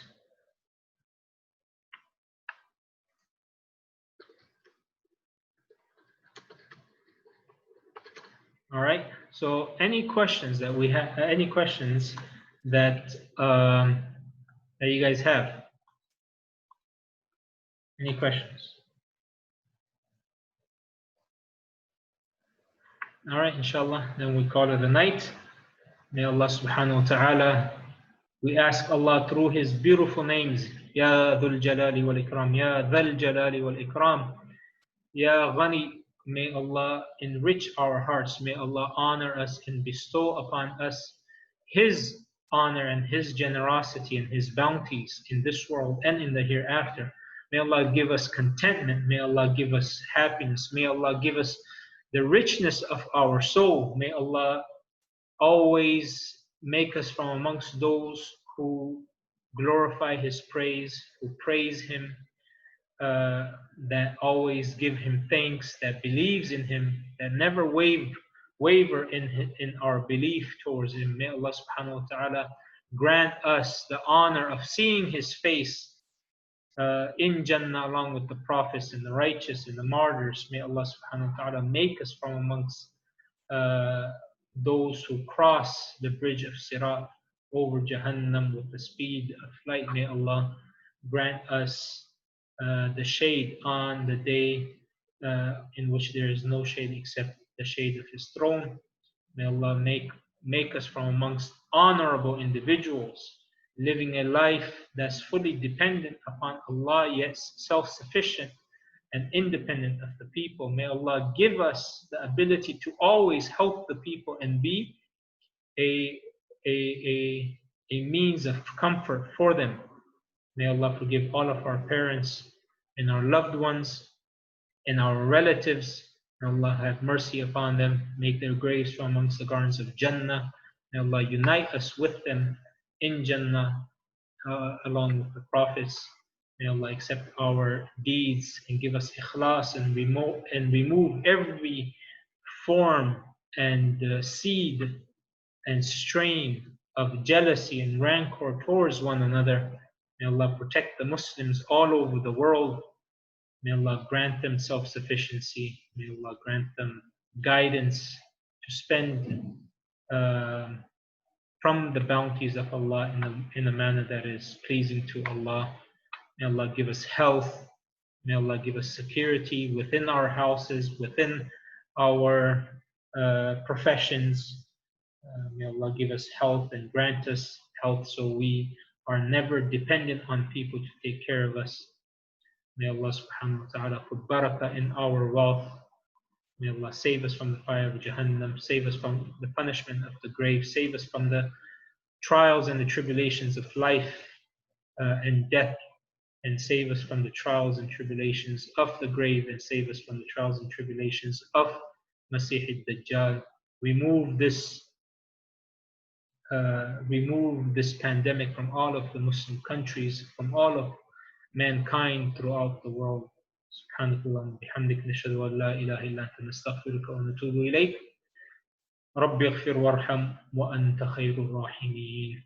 All right. So, any questions that we have? Any questions that you guys have? Any questions? All right, inshallah, then we call it a night. May Allah subhanahu wa ta'ala, we ask Allah through His beautiful names, Ya Dhul-Jalaal Wal-Ikraam, Ya Dhul-Jalaal Wal-Ikraam, Ya Ghani, may Allah enrich our hearts, may Allah honor us and bestow upon us His honor and His generosity and His bounties in this world and in the hereafter. May Allah give us contentment. May Allah give us happiness. May Allah give us the richness of our soul. May Allah always make us from amongst those who glorify His praise, who praise Him, that always give Him thanks, that believes in Him, that never waver in our belief towards Him. May Allah subhanahu wa ta'ala grant us the honor of seeing His face in Jannah along with the prophets and the righteous and the martyrs. May Allah subhanahu wa ta'ala make us from amongst those who cross the bridge of Sirat over Jahannam with the speed of light. May Allah grant us the shade on the day in which there is no shade except the shade of His throne. May Allah make us from amongst honorable individuals, living a life that's fully dependent upon Allah, yet self-sufficient and independent of the people. May Allah give us the ability to always help the people and be a means of comfort for them. May Allah forgive all of our parents and our loved ones and our relatives. May Allah have mercy upon them, make their graves from amongst the gardens of Jannah. May Allah unite us with them in Jannah along with the prophets. May Allah accept our deeds and give us ikhlas and remove every form and seed and strain of jealousy and rancor towards one another. May Allah protect the Muslims all over the world. May Allah grant them self-sufficiency. May Allah grant them guidance to spend from the bounties of Allah in a manner that is pleasing to Allah. May Allah give us health. May Allah give us security within our houses, within our professions. May Allah give us health and grant us health so we are never dependent on people to take care of us. May Allah subhanahu wa ta'ala put barakah in our wealth. May Allah save us from the fire of Jahannam, save us from the punishment of the grave, save us from the trials and the tribulations of life and death, and save us from the trials and tribulations of the grave, and save us from the trials and tribulations of Masih al-Dajjal. Remove this pandemic from all of the Muslim countries, from all of mankind throughout the world. Subhanallah, bihamdik, nashhadu an la ilaha illa anta, nastaghfiruka wa natubu ilayk. Rabbi ighfir warham wa anta khayrul rahimin.